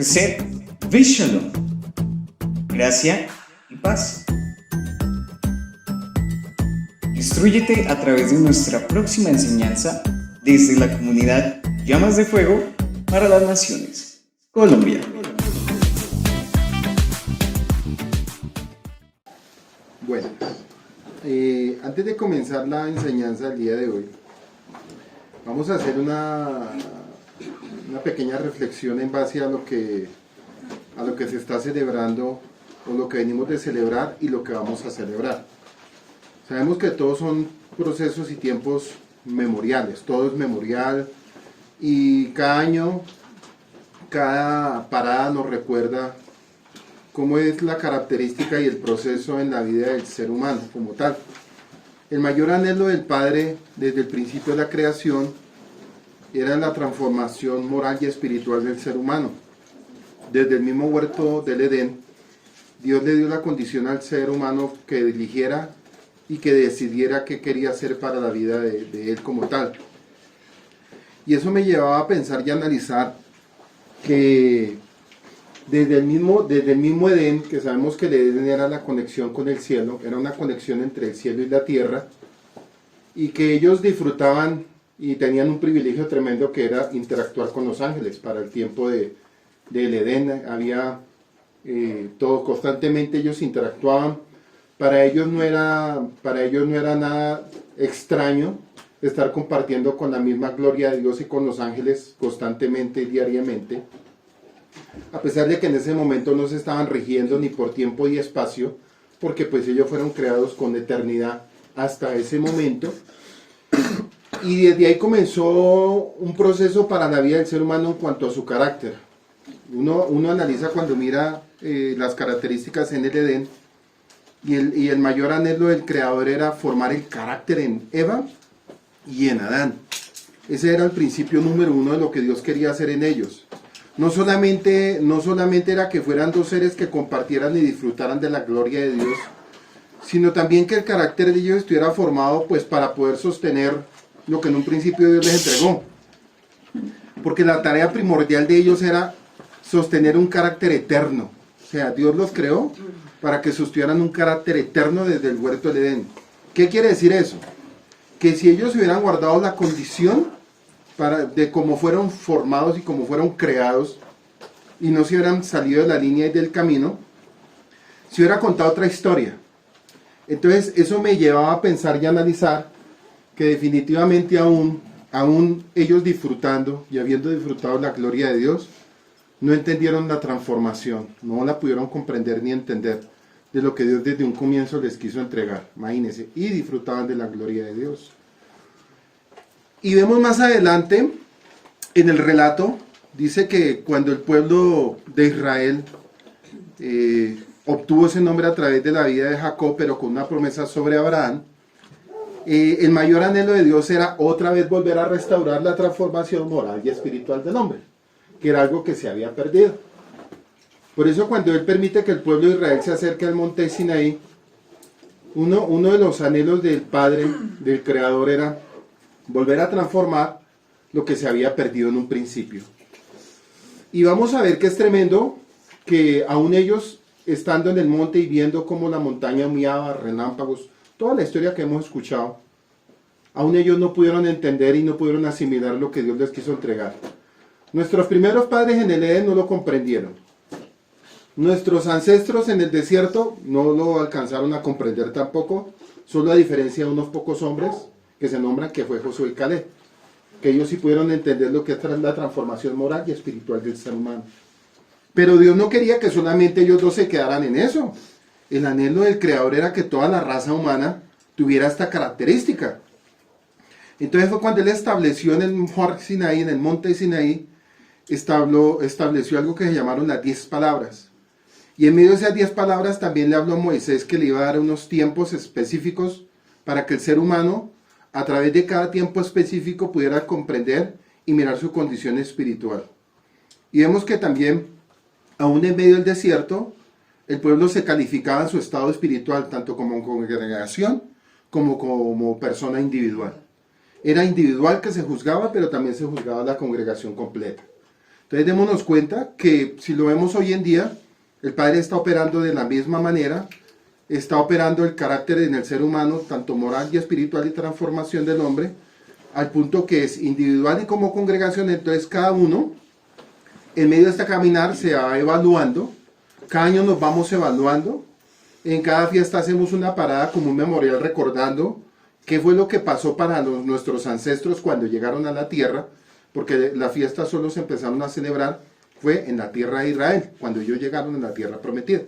Gesed Vishalom, gracia y paz. Instrúyete a través de nuestra próxima enseñanza desde la comunidad Llamas de Fuego para las Naciones, Colombia. Bueno, antes de comenzar la enseñanza del día de hoy, vamos a hacer una pequeña reflexión en base a lo que se está celebrando, o lo que venimos de celebrar y lo que vamos a celebrar. Sabemos que todos son procesos y tiempos memoriales, todo es memorial, y cada año, cada parada nos recuerda cómo es la característica y el proceso en la vida del ser humano como tal. El mayor anhelo del Padre desde el principio de la creación era la transformación moral y espiritual del ser humano. Desde el mismo huerto del Edén, Dios le dio la condición al ser humano que eligiera y que decidiera qué quería hacer para la vida de él como tal. Y eso me llevaba a pensar y analizar que desde el mismo Edén, que sabemos que el Edén era la conexión con el cielo, era una conexión entre el cielo y la tierra, y que ellos disfrutaban y tenían un privilegio tremendo que era interactuar con los ángeles. Para el tiempo del Edén había todo, constantemente ellos interactuaban. Para ellos no era nada extraño estar compartiendo con la misma gloria de Dios y con los ángeles constantemente y diariamente, a pesar de que en ese momento no se estaban rigiendo ni por tiempo y espacio, porque pues ellos fueron creados con eternidad hasta ese momento. Y desde ahí comenzó un proceso para la vida del ser humano en cuanto a su carácter. Uno analiza cuando mira las características en el Edén, y el mayor anhelo del Creador era formar el carácter en Eva y en Adán. Ese era el principio número uno de lo que Dios quería hacer en ellos. No solamente era que fueran dos seres que compartieran y disfrutaran de la gloria de Dios, sino también que el carácter de ellos estuviera formado pues para poder sostener lo que en un principio Dios les entregó. Porque la tarea primordial de ellos era sostener un carácter eterno. O sea, Dios los creó para que sostuvieran un carácter eterno desde el huerto del Edén. ¿Qué quiere decir eso? Que si ellos hubieran guardado la condición de cómo fueron formados y cómo fueron creados, y no se hubieran salido de la línea y del camino, se hubiera contado otra historia. Entonces eso me llevaba a pensar y analizar que definitivamente aún ellos disfrutando y habiendo disfrutado la gloria de Dios, no entendieron la transformación, no la pudieron comprender ni entender de lo que Dios desde un comienzo les quiso entregar, imagínense, y disfrutaban de la gloria de Dios. Y vemos más adelante en el relato, dice que cuando el pueblo de Israel obtuvo ese nombre a través de la vida de Jacob, pero con una promesa sobre Abraham, el mayor anhelo de Dios era otra vez volver a restaurar la transformación moral y espiritual del hombre, que era algo que se había perdido. Por eso cuando Él permite que el pueblo de Israel se acerque al monte Sinaí, uno de los anhelos del Padre, del Creador, era volver a transformar lo que se había perdido en un principio. Y vamos a ver que es tremendo que aún ellos, estando en el monte y viendo cómo la montaña humeaba, relámpagos, toda la historia que hemos escuchado, aún ellos no pudieron entender y no pudieron asimilar lo que Dios les quiso entregar. Nuestros primeros padres en el Edén no lo comprendieron. Nuestros ancestros en el desierto no lo alcanzaron a comprender tampoco, solo a diferencia de unos pocos hombres que se nombran, que fue Josué y Caleb, que ellos sí pudieron entender lo que es la transformación moral y espiritual del ser humano. Pero Dios no quería que solamente ellos dos se quedaran en eso. El anhelo del Creador era que toda la raza humana tuviera esta característica. Entonces fue cuando Él estableció en el monte Sinaí, estableció algo que se llamaron las 10 palabras. Y en medio de esas 10 palabras también le habló a Moisés que le iba a dar unos tiempos específicos para que el ser humano, a través de cada tiempo específico, pudiera comprender y mirar su condición espiritual. Y vemos que también, aún en medio del desierto, el pueblo se calificaba en su estado espiritual, tanto como congregación como persona individual. Era individual que se juzgaba, pero también se juzgaba la congregación completa. Entonces démonos cuenta que si lo vemos hoy en día, el Padre está operando de la misma manera, está operando el carácter en el ser humano, tanto moral y espiritual y transformación del hombre, al punto que es individual y como congregación. Entonces cada uno, en medio de este caminar, se va evaluando, cada año nos vamos evaluando, en cada fiesta hacemos una parada como un memorial recordando qué fue lo que pasó para nuestros ancestros cuando llegaron a la tierra, porque las fiestas solo se empezaron a celebrar fue en la tierra de Israel, cuando ellos llegaron a la tierra prometida.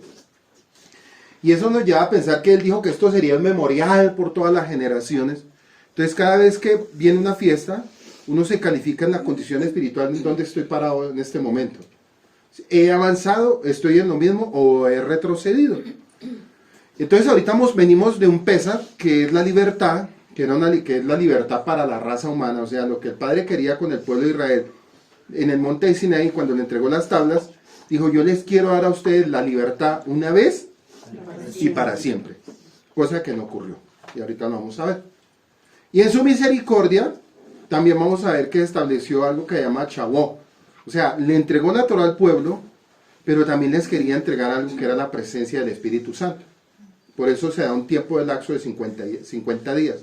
Y eso nos lleva a pensar que él dijo que esto sería un memorial por todas las generaciones. Entonces cada vez que viene una fiesta, uno se califica en la condición espiritual en donde estoy parado en este momento. ¿He avanzado, estoy en lo mismo o he retrocedido? Entonces ahorita venimos de un Pesaj, que es la libertad, que es la libertad para la raza humana, o sea, lo que el Padre quería con el pueblo de Israel en el monte de Sinaí, cuando le entregó las tablas, dijo: yo les quiero dar a ustedes la libertad una vez y para siempre, cosa que no ocurrió, y ahorita lo vamos a ver. Y en su misericordia, también vamos a ver que estableció algo que se llama Chabó, o sea, le entregó la Torah al pueblo, pero también les quería entregar algo que era la presencia del Espíritu Santo. Por eso se da un tiempo de lapso de 50 días.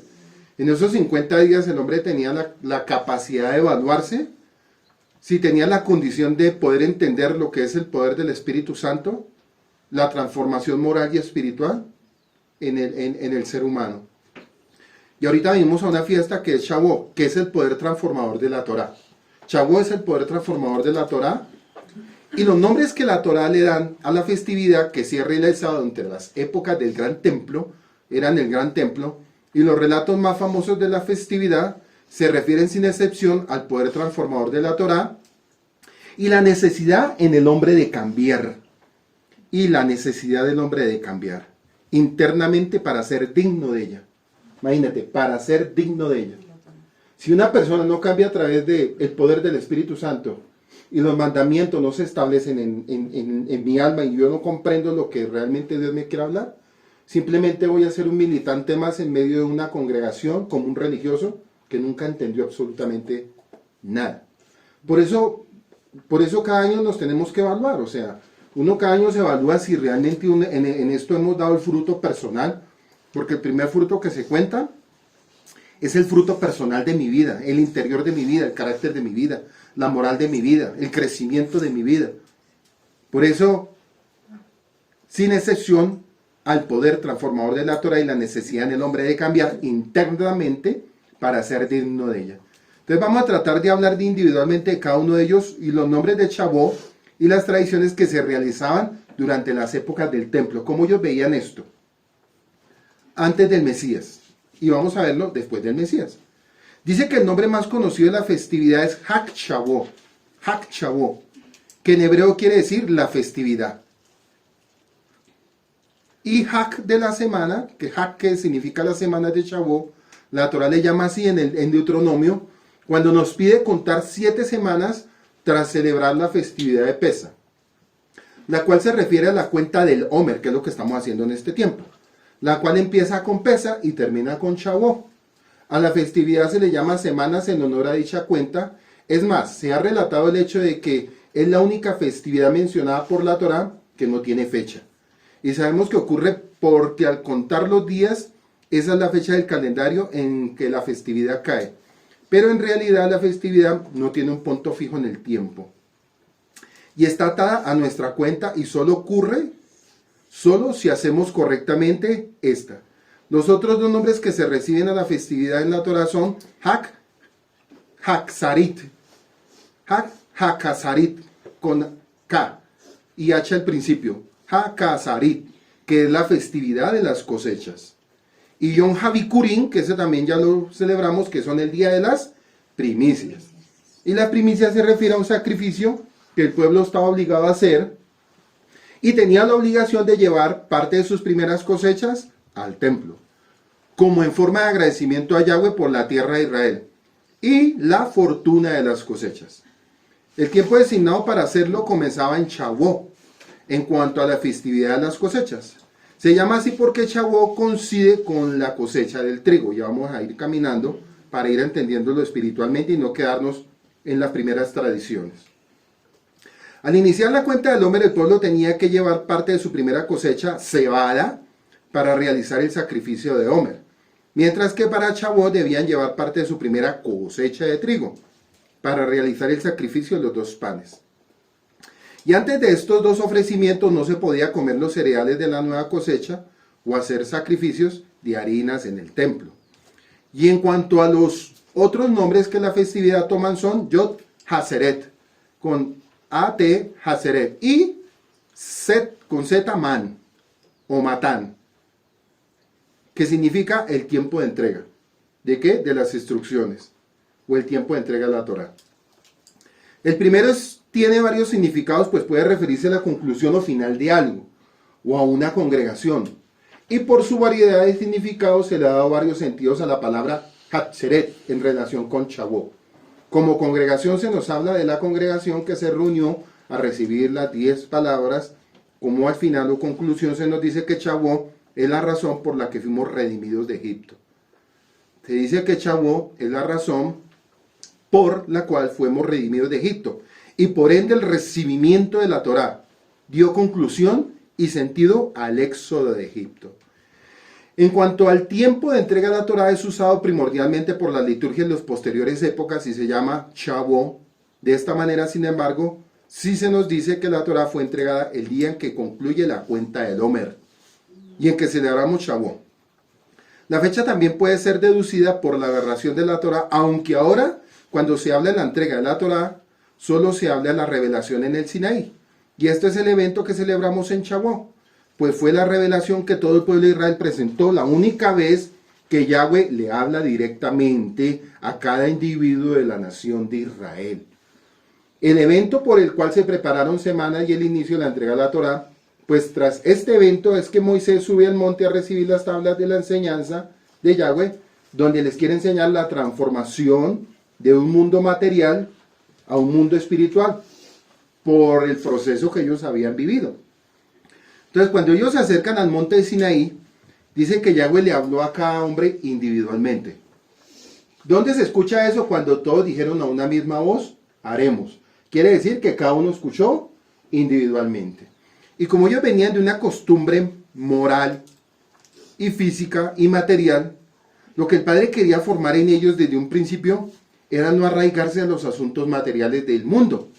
En esos 50 días el hombre tenía la capacidad de evaluarse, si tenía la condición de poder entender lo que es el poder del Espíritu Santo, la transformación moral y espiritual en el ser humano. Y ahorita venimos a una fiesta que es Shavuot, que es el poder transformador de la Torah. Shavuot es el poder transformador de la Torah. Y los nombres que la Torah le dan a la festividad que se ha realizado entre las épocas del Gran Templo, eran el Gran Templo, y los relatos más famosos de la festividad se refieren sin excepción al poder transformador de la Torah y la necesidad en el hombre de cambiar. Y la necesidad del hombre de cambiar internamente para ser digno de ella. Imagínate, para ser digno de ella. Si una persona no cambia a través del poder del Espíritu Santo y los mandamientos no se establecen en mi alma y yo no comprendo lo que realmente Dios me quiere hablar, simplemente voy a ser un militante más en medio de una congregación como un religioso que nunca entendió absolutamente nada. Por eso cada año nos tenemos que evaluar, o sea, uno cada año se evalúa si realmente en esto hemos dado el fruto personal, porque el primer fruto que se cuenta es el fruto personal de mi vida, el interior de mi vida, el carácter de mi vida, la moral de mi vida, el crecimiento de mi vida. Por eso, sin excepción, al poder transformador de la Torah y la necesidad en el hombre de cambiar internamente para ser digno de ella. Entonces vamos a tratar de hablar individualmente de cada uno de ellos y los nombres de Shavuot y las tradiciones que se realizaban durante las épocas del templo, cómo ellos veían esto antes del Mesías, y vamos a verlo después del Mesías. Dice que el nombre más conocido de la festividad es Hag Shavuot, que en hebreo quiere decir la festividad. Y Hag de la semana, que significa la semana de Shavuot, la Torah le llama así en Deuteronomio, cuando nos pide contar 7 semanas tras celebrar la festividad de Pesaj, la cual se refiere a la cuenta del Omer, que es lo que estamos haciendo en este tiempo, la cual empieza con Pesaj y termina con Shavuot. A la festividad se le llama semanas en honor a dicha cuenta. Es más, se ha relatado el hecho de que es la única festividad mencionada por la Torah que no tiene fecha. Y sabemos que ocurre porque al contar los días, esa es la fecha del calendario en que la festividad cae. Pero en realidad la festividad no tiene un punto fijo en el tiempo. Y está atada a nuestra cuenta y solo ocurre si hacemos correctamente esta. Los otros 2 nombres que se reciben a la festividad en la Torah son Hag-Hazarit, con K y H al principio, Hag-Hazarit, que es la festividad de las cosechas. Y Yom HaBikurim, que ese también ya lo celebramos, que son el día de las primicias. Y la primicia se refiere a un sacrificio que el pueblo estaba obligado a hacer y tenía la obligación de llevar parte de sus primeras cosechas al templo, como en forma de agradecimiento a Yahweh por la tierra de Israel y la fortuna de las cosechas. El tiempo designado para hacerlo comenzaba en Shavuot, en cuanto a la festividad de las cosechas. Se llama así porque Shavuot coincide con la cosecha del trigo. Ya vamos a ir caminando para ir entendiéndolo espiritualmente y no quedarnos en las primeras tradiciones. Al iniciar la cuenta del Omer, el pueblo tenía que llevar parte de su primera cosecha cebada para realizar el sacrificio de Omer, mientras que para Shavuot debían llevar parte de su primera cosecha de trigo para realizar el sacrificio de los 2 panes. Y antes de estos 2 ofrecimientos no se podía comer los cereales de la nueva cosecha o hacer sacrificios de harinas en el templo. Y en cuanto a los otros nombres que la festividad toman son Yot Haseret, con A-T Haseret, y Set, con Z Man, o Matán, que significa el tiempo de entrega. ¿De qué? De las instrucciones, o el tiempo de entrega de la Torá. El primero tiene varios significados, pues puede referirse a la conclusión o final de algo, o a una congregación. Y por su variedad de significados se le ha dado varios sentidos a la palabra Hatzeret en relación con Shavuot. Como congregación se nos habla de la congregación que se reunió a recibir las 10 palabras, como al final o conclusión se nos dice que Shavuot es la razón por la que fuimos redimidos de Egipto. Se dice que Shavuot es la razón por la cual fuimos redimidos de Egipto, y por ende el recibimiento de la Torá dio conclusión y sentido al éxodo de Egipto. En cuanto al tiempo de entrega de la Torá, es usado primordialmente por la liturgia en las posteriores épocas y se llama Shavuot. De esta manera, sin embargo, sí se nos dice que la Torá fue entregada el día en que concluye la cuenta del Omer y en que celebramos Shavuot. La fecha también puede ser deducida por la aberración de la Torá, aunque ahora, cuando se habla de la entrega de la Torá, solo se habla de la revelación en el Sinaí. Y este es el evento que celebramos en Shavuot, pues fue la revelación que todo el pueblo de Israel presentó, la única vez que Yahweh le habla directamente a cada individuo de la nación de Israel. El evento por el cual se prepararon semanas y el inicio de la entrega de la Torá, pues tras este evento es que Moisés sube al monte a recibir las tablas de la enseñanza de Yahweh, donde les quiere enseñar la transformación de un mundo material a un mundo espiritual, por el proceso que ellos habían vivido. Entonces, cuando ellos se acercan al monte de Sinaí, dicen que Yahweh le habló a cada hombre individualmente. ¿Dónde se escucha eso? Cuando todos dijeron a una misma voz, haremos. Quiere decir que cada uno escuchó individualmente. Y como ellos venían de una costumbre moral y física y material, lo que el Padre quería formar en ellos desde un principio era no arraigarse a los asuntos materiales del mundo,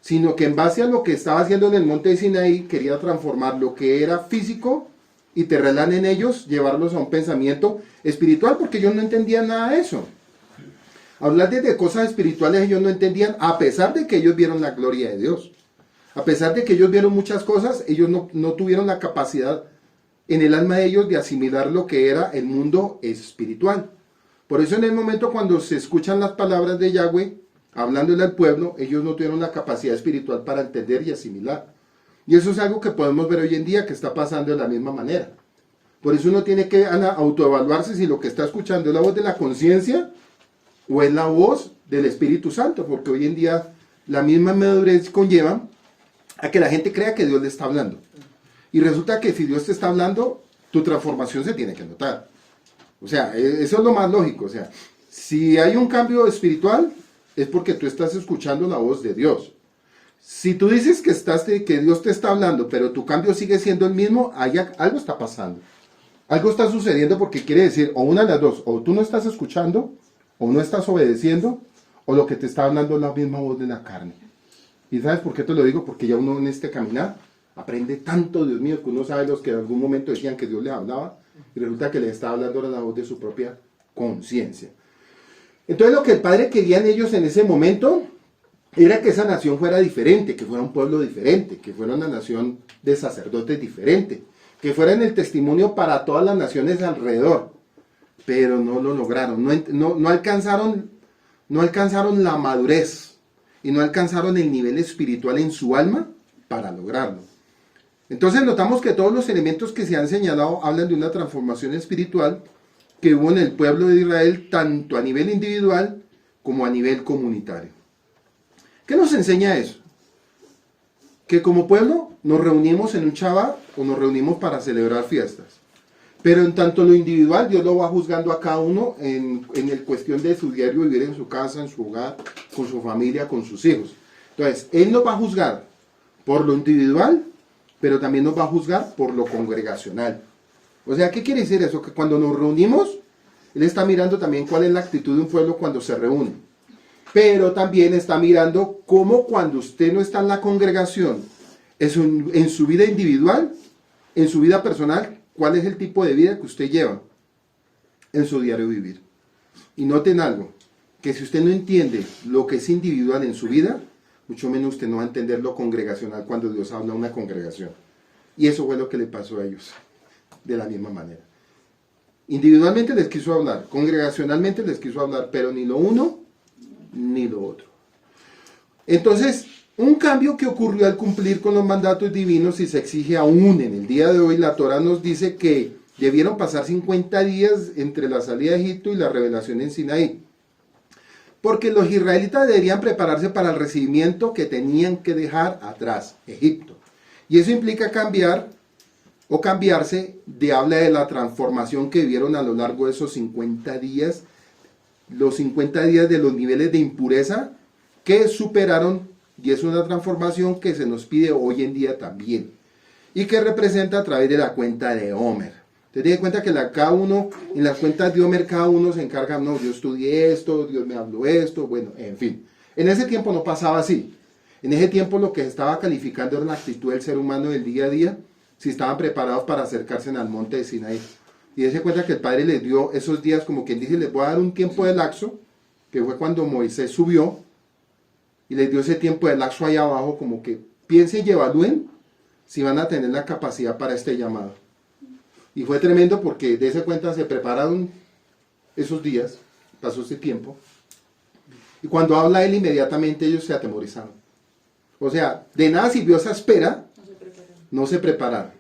sino que en base a lo que estaba haciendo en el monte de Sinaí, quería transformar lo que era físico y terrenal en ellos, llevarlos a un pensamiento espiritual, porque ellos no entendían nada de eso. Hablar de cosas espirituales ellos no entendían, a pesar de que ellos vieron la gloria de Dios. A pesar de que ellos vieron muchas cosas, ellos no tuvieron la capacidad en el alma de ellos de asimilar lo que era el mundo espiritual. Por eso en el momento cuando se escuchan las palabras de Yahweh, hablándole al pueblo, ellos no tuvieron la capacidad espiritual para entender y asimilar. Y eso es algo que podemos ver hoy en día que está pasando de la misma manera. Por eso uno tiene que autoevaluarse si lo que está escuchando es la voz de la conciencia o es la voz del Espíritu Santo, porque hoy en día la misma madurez conlleva a que la gente crea que Dios le está hablando. Y resulta que si Dios te está hablando, tu transformación se tiene que notar. O sea, eso es lo más lógico. O sea, si hay un cambio espiritual, es porque tú estás escuchando la voz de Dios. Si tú dices que Dios te está hablando, pero tu cambio sigue siendo el mismo, algo está pasando. Algo está sucediendo, porque quiere decir, o una de las dos, o tú no estás escuchando, o no estás obedeciendo, o lo que te está hablando es la misma voz de la carne. ¿Y sabes por qué te lo digo? Porque ya uno en este caminar aprende tanto, Dios mío, que uno sabe los que en algún momento decían que Dios le hablaba, y resulta que le está hablando a la voz de su propia conciencia. Entonces lo que el Padre quería en ellos en ese momento era que esa nación fuera diferente, que fuera un pueblo diferente, que fuera una nación de sacerdotes diferente, que fueran el testimonio para todas las naciones alrededor. Pero no lo lograron, no alcanzaron la madurez y no alcanzaron el nivel espiritual en su alma para lograrlo. Entonces notamos que todos los elementos que se han señalado hablan de una transformación espiritual que hubo en el pueblo de Israel, tanto a nivel individual como a nivel comunitario. ¿Qué nos enseña eso? Que como pueblo nos reunimos en un Shabbat o nos reunimos para celebrar fiestas. Pero en tanto lo individual, Dios lo va juzgando a cada uno en el cuestión de su diario vivir en su casa, en su hogar, con su familia, con sus hijos. Entonces, Él nos va a juzgar por lo individual, pero también nos va a juzgar por lo congregacional. O sea, ¿qué quiere decir eso? Que cuando nos reunimos, Él está mirando también cuál es la actitud de un pueblo cuando se reúne. Pero también está mirando cómo cuando usted no está en la congregación, en su vida individual, en su vida personal, cuál es el tipo de vida que usted lleva en su diario vivir. Y noten algo, que si usted no entiende lo que es individual en su vida, mucho menos usted no va a entender lo congregacional cuando Dios habla a una congregación. Y eso fue lo que le pasó a ellos, de la misma manera. Individualmente les quiso hablar, congregacionalmente les quiso hablar, pero ni lo uno ni lo otro. Entonces, un cambio que ocurrió al cumplir con los mandatos divinos y se exige aún en el día de hoy, la Torá nos dice que debieron pasar 50 días entre la salida de Egipto y la revelación en Sinaí. Porque los israelitas deberían prepararse para el recibimiento que tenían que dejar atrás, Egipto. Y eso implica cambiar o cambiarse de habla de la transformación que vivieron a lo largo de esos 50 días, los 50 días de los niveles de impureza que superaron, y es una transformación que se nos pide hoy en día también, y que representa a través de la cuenta de Homer. Te das cuenta que cada uno, en las cuentas de Homer, cada uno se encarga, no, yo estudié esto, Dios me habló esto, bueno, en fin. En ese tiempo no pasaba así. En ese tiempo lo que se estaba calificando era la actitud del ser humano del día a día, si estaban preparados para acercarse al monte de Sinaí. Y se cuenta que el Padre les dio esos días, como quien dice, les voy a dar un tiempo de lapso, que fue cuando Moisés subió, y les dio ese tiempo de lapso allá abajo, como que piensen y evalúen si van a tener la capacidad para este llamado. Y fue tremendo porque de esa cuenta se prepararon esos días, pasó ese tiempo, y cuando habla él inmediatamente ellos se atemorizaron. O sea, de nada sirvió esa espera, no se prepararon.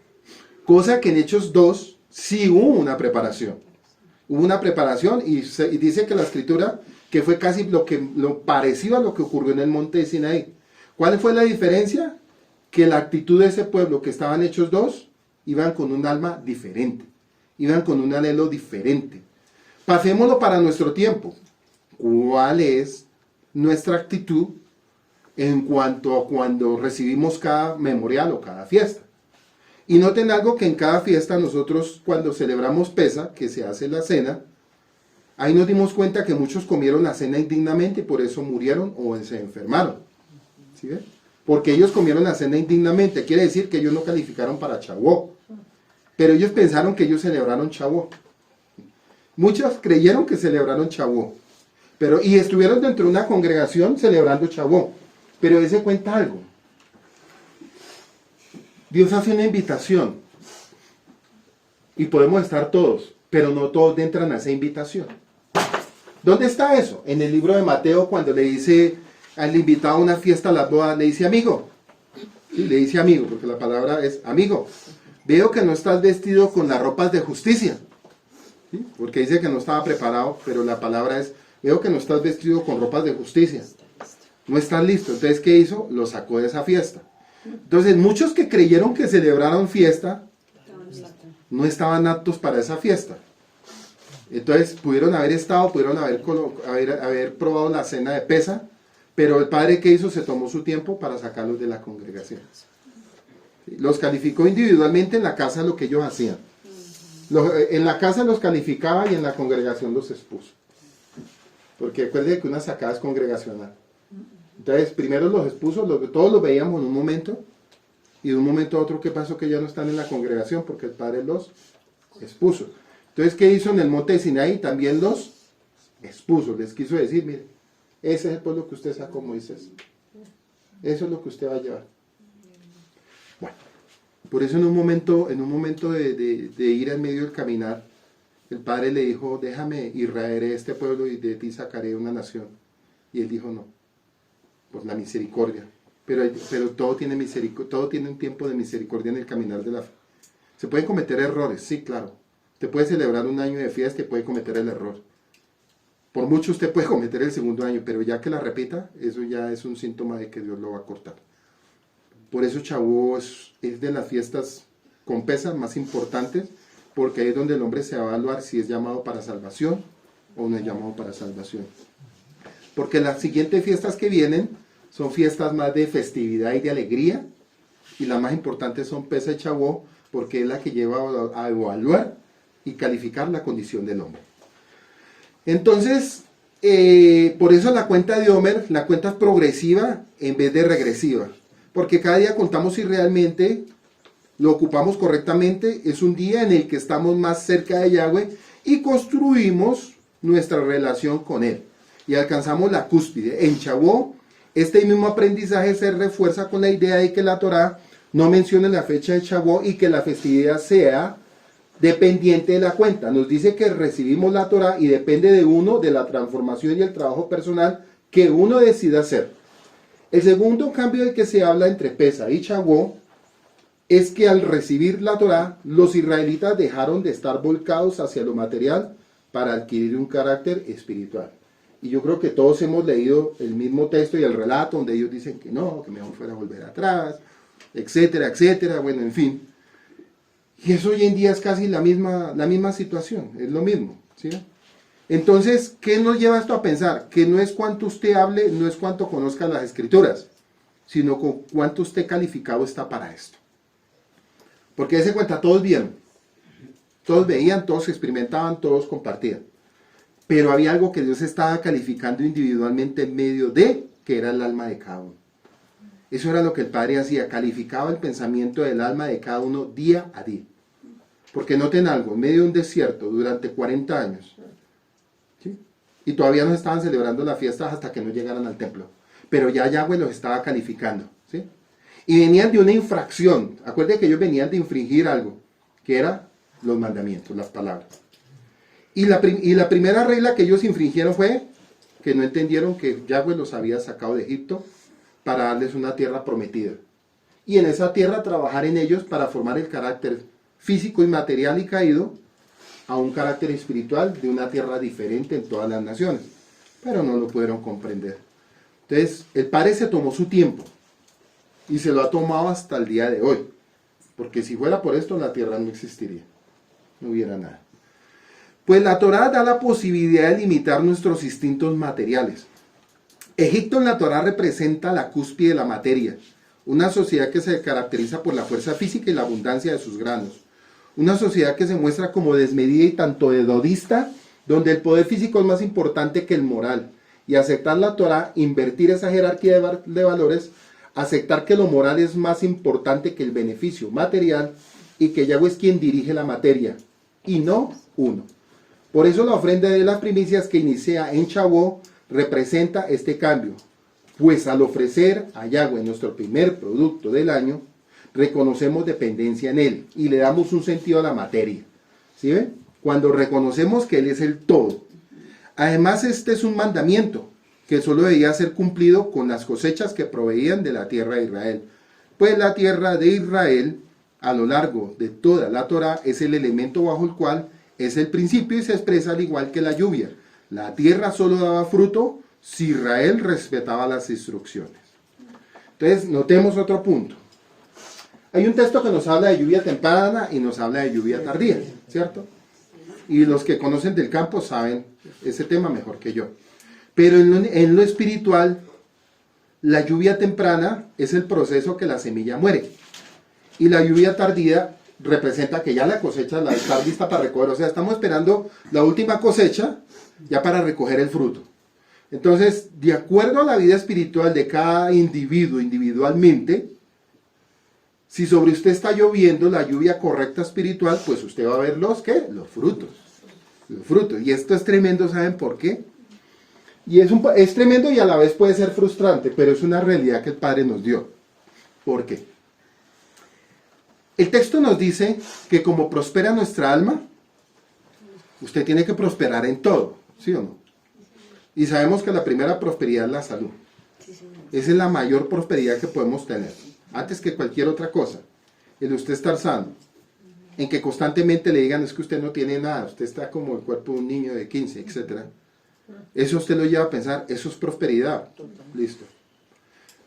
Cosa que en Hechos 2 sí hubo una preparación. Hubo una preparación y dice que la escritura que fue casi lo parecido a lo que ocurrió en el monte de Sinaí. ¿Cuál fue la diferencia? Que la actitud de ese pueblo que estaba en Hechos 2 iban con un alma diferente, iban con un anhelo diferente. Pasémoslo para nuestro tiempo. ¿Cuál es nuestra actitud en cuanto a cuando recibimos cada memorial o cada fiesta? Y noten algo que en cada fiesta nosotros cuando celebramos Pesa, que se hace la cena, ahí nos dimos cuenta que muchos comieron la cena indignamente y por eso murieron o se enfermaron. ¿Sí ven? Porque ellos comieron la cena indignamente, quiere decir que ellos no calificaron para Shavuot, pero ellos pensaron que ellos celebraron Shavuot. Muchos creyeron que celebraron Shavuot, y estuvieron dentro de una congregación celebrando Shavuot, pero dése cuenta algo. Dios hace una invitación y podemos estar todos, pero no todos entran a esa invitación. ¿Dónde está eso? En el libro de Mateo, cuando le dice al invitado a una fiesta a las bodas, le dice amigo. Sí, le dice amigo, porque la palabra es amigo. Veo que no estás vestido con las ropas de justicia. ¿Sí? Porque dice que no estaba preparado, pero la palabra es, veo que no estás vestido con ropas de justicia. No estás listo. Entonces, ¿qué hizo? Lo sacó de esa fiesta. Entonces, muchos que creyeron que celebraron fiesta, no estaban aptos para esa fiesta. Entonces, pudieron haber haber probado la cena de Pesa, pero el Padre que hizo se tomó su tiempo para sacarlos de la congregación. Los calificó individualmente en la casa lo que ellos hacían. En la casa los calificaba y en la congregación los expuso. Porque recuerde que una sacada es congregacional. Entonces, primero los expuso, todos los veíamos en un momento, y de un momento a otro, ¿qué pasó? Que ya no están en la congregación, porque el Padre los expuso. Entonces, ¿qué hizo en el monte de Sinaí? También los expuso, les quiso decir, mire, ese es el pueblo que usted sacó, Moisés. Eso es lo que usted va a llevar. Bueno, por eso en un momento de ir en medio del caminar, el Padre le dijo, déjame y raeré este pueblo y de ti sacaré una nación. Y él dijo, no, por la misericordia. Pero todo tiene un tiempo de misericordia en el caminar de la fe. Se pueden cometer errores, sí, claro. Usted puede celebrar un año de fiesta y puede cometer el error. Por mucho usted puede cometer el segundo año, pero ya que la repita, eso ya es un síntoma de que Dios lo va a cortar. Por eso Shavuot es de las fiestas con Pesa más importantes, porque ahí es donde el hombre se va a evaluar si es llamado para salvación o no es llamado para salvación. Porque las siguientes fiestas que vienen son fiestas más de festividad y de alegría, y las más importantes son Pesa y Chabó, porque es la que lleva a evaluar y calificar la condición del hombre. Entonces, por eso la cuenta de Homer, la cuenta es progresiva en vez de regresiva, porque cada día contamos si realmente lo ocupamos correctamente. Es un día en el que estamos más cerca de Yahweh y construimos nuestra relación con Él y alcanzamos la cúspide. En Chabó, este mismo aprendizaje se refuerza con la idea de que la Torá no mencione la fecha de Chabó y que la festividad sea dependiente de la cuenta. Nos dice que recibimos la Torá y depende de uno, de la transformación y el trabajo personal que uno decida hacer. El segundo cambio del que se habla entre Pesa y Chabó es que al recibir la Torá, los israelitas dejaron de estar volcados hacia lo material para adquirir un carácter espiritual. Y yo creo que todos hemos leído el mismo texto y el relato donde ellos dicen que no, que mejor fuera volver atrás, etcétera, etcétera, bueno, en fin. Y eso hoy en día es casi la misma situación, es lo mismo, ¿sí? Entonces, ¿qué nos lleva esto a pensar? Que no es cuánto usted hable, no es cuánto conozca las escrituras, sino con cuánto usted calificado está para esto. Porque se cuenta, todos vieron, todos veían, todos experimentaban, todos compartían. Pero había algo que Dios estaba calificando individualmente en medio de, que era el alma de cada uno. Eso era lo que el Padre hacía, calificaba el pensamiento del alma de cada uno día a día. Porque noten algo, en medio de un desierto, durante 40 años, ¿sí? Y todavía no estaban celebrando la fiesta hasta que no llegaran al templo. Pero ya Yahweh los estaba calificando, ¿sí? Y venían de una infracción. Acuérdense que ellos venían de infringir algo, que era los mandamientos, las palabras. Y la primera regla que ellos infringieron fue que no entendieron que Yahweh los había sacado de Egipto para darles una tierra prometida. Y en esa tierra trabajar en ellos para formar el carácter físico y material y caído a un carácter espiritual de una tierra diferente en todas las naciones. Pero no lo pudieron comprender. Entonces, el Padre se tomó su tiempo y se lo ha tomado hasta el día de hoy. Porque si fuera por esto, la tierra no existiría. No hubiera nada. Pues la Torá da la posibilidad de limitar nuestros instintos materiales. Egipto en la Torá representa la cúspide de la materia, una sociedad que se caracteriza por la fuerza física y la abundancia de sus granos. Una sociedad que se muestra como desmedida y tanto hedonista, donde el poder físico es más importante que el moral. Y aceptar la Torá, invertir esa jerarquía de valores, aceptar que lo moral es más importante que el beneficio material y que Yahweh es quien dirige la materia, y no uno. Por eso la ofrenda de las primicias que inicia en Chabó representa este cambio, pues al ofrecer a Yahweh nuestro primer producto del año, reconocemos dependencia en Él y le damos un sentido a la materia. ¿Sí ven? Cuando reconocemos que Él es el todo. Además, este es un mandamiento que solo debía ser cumplido con las cosechas que proveían de la tierra de Israel. Pues la tierra de Israel, a lo largo de toda la Torá, es el elemento bajo el cual es el principio y se expresa al igual que la lluvia. La tierra solo daba fruto si Israel respetaba las instrucciones. Entonces, notemos otro punto. Hay un texto que nos habla de lluvia temprana y nos habla de lluvia tardía, ¿cierto? Y los que conocen del campo saben ese tema mejor que yo. Pero en lo espiritual, la lluvia temprana es el proceso que la semilla muere. Y la lluvia tardía representa que ya la cosecha está lista para recoger. O sea, estamos esperando la última cosecha ya para recoger el fruto. Entonces, de acuerdo a la vida espiritual de cada individuo individualmente, si sobre usted está lloviendo la lluvia correcta espiritual, pues usted va a ver los frutos. Los frutos. Y esto es tremendo, ¿saben por qué? Y es tremendo y a la vez puede ser frustrante, pero es una realidad que el Padre nos dio. ¿Por qué? El texto nos dice que como prospera nuestra alma, usted tiene que prosperar en todo, ¿sí o no? Y sabemos que la primera prosperidad es la salud. Esa es la mayor prosperidad que podemos tener, antes que cualquier otra cosa. El usted estar sano, en que constantemente le digan es que usted no tiene nada, usted está como el cuerpo de un niño de 15, etc. Eso usted lo lleva a pensar, eso es prosperidad. Listo.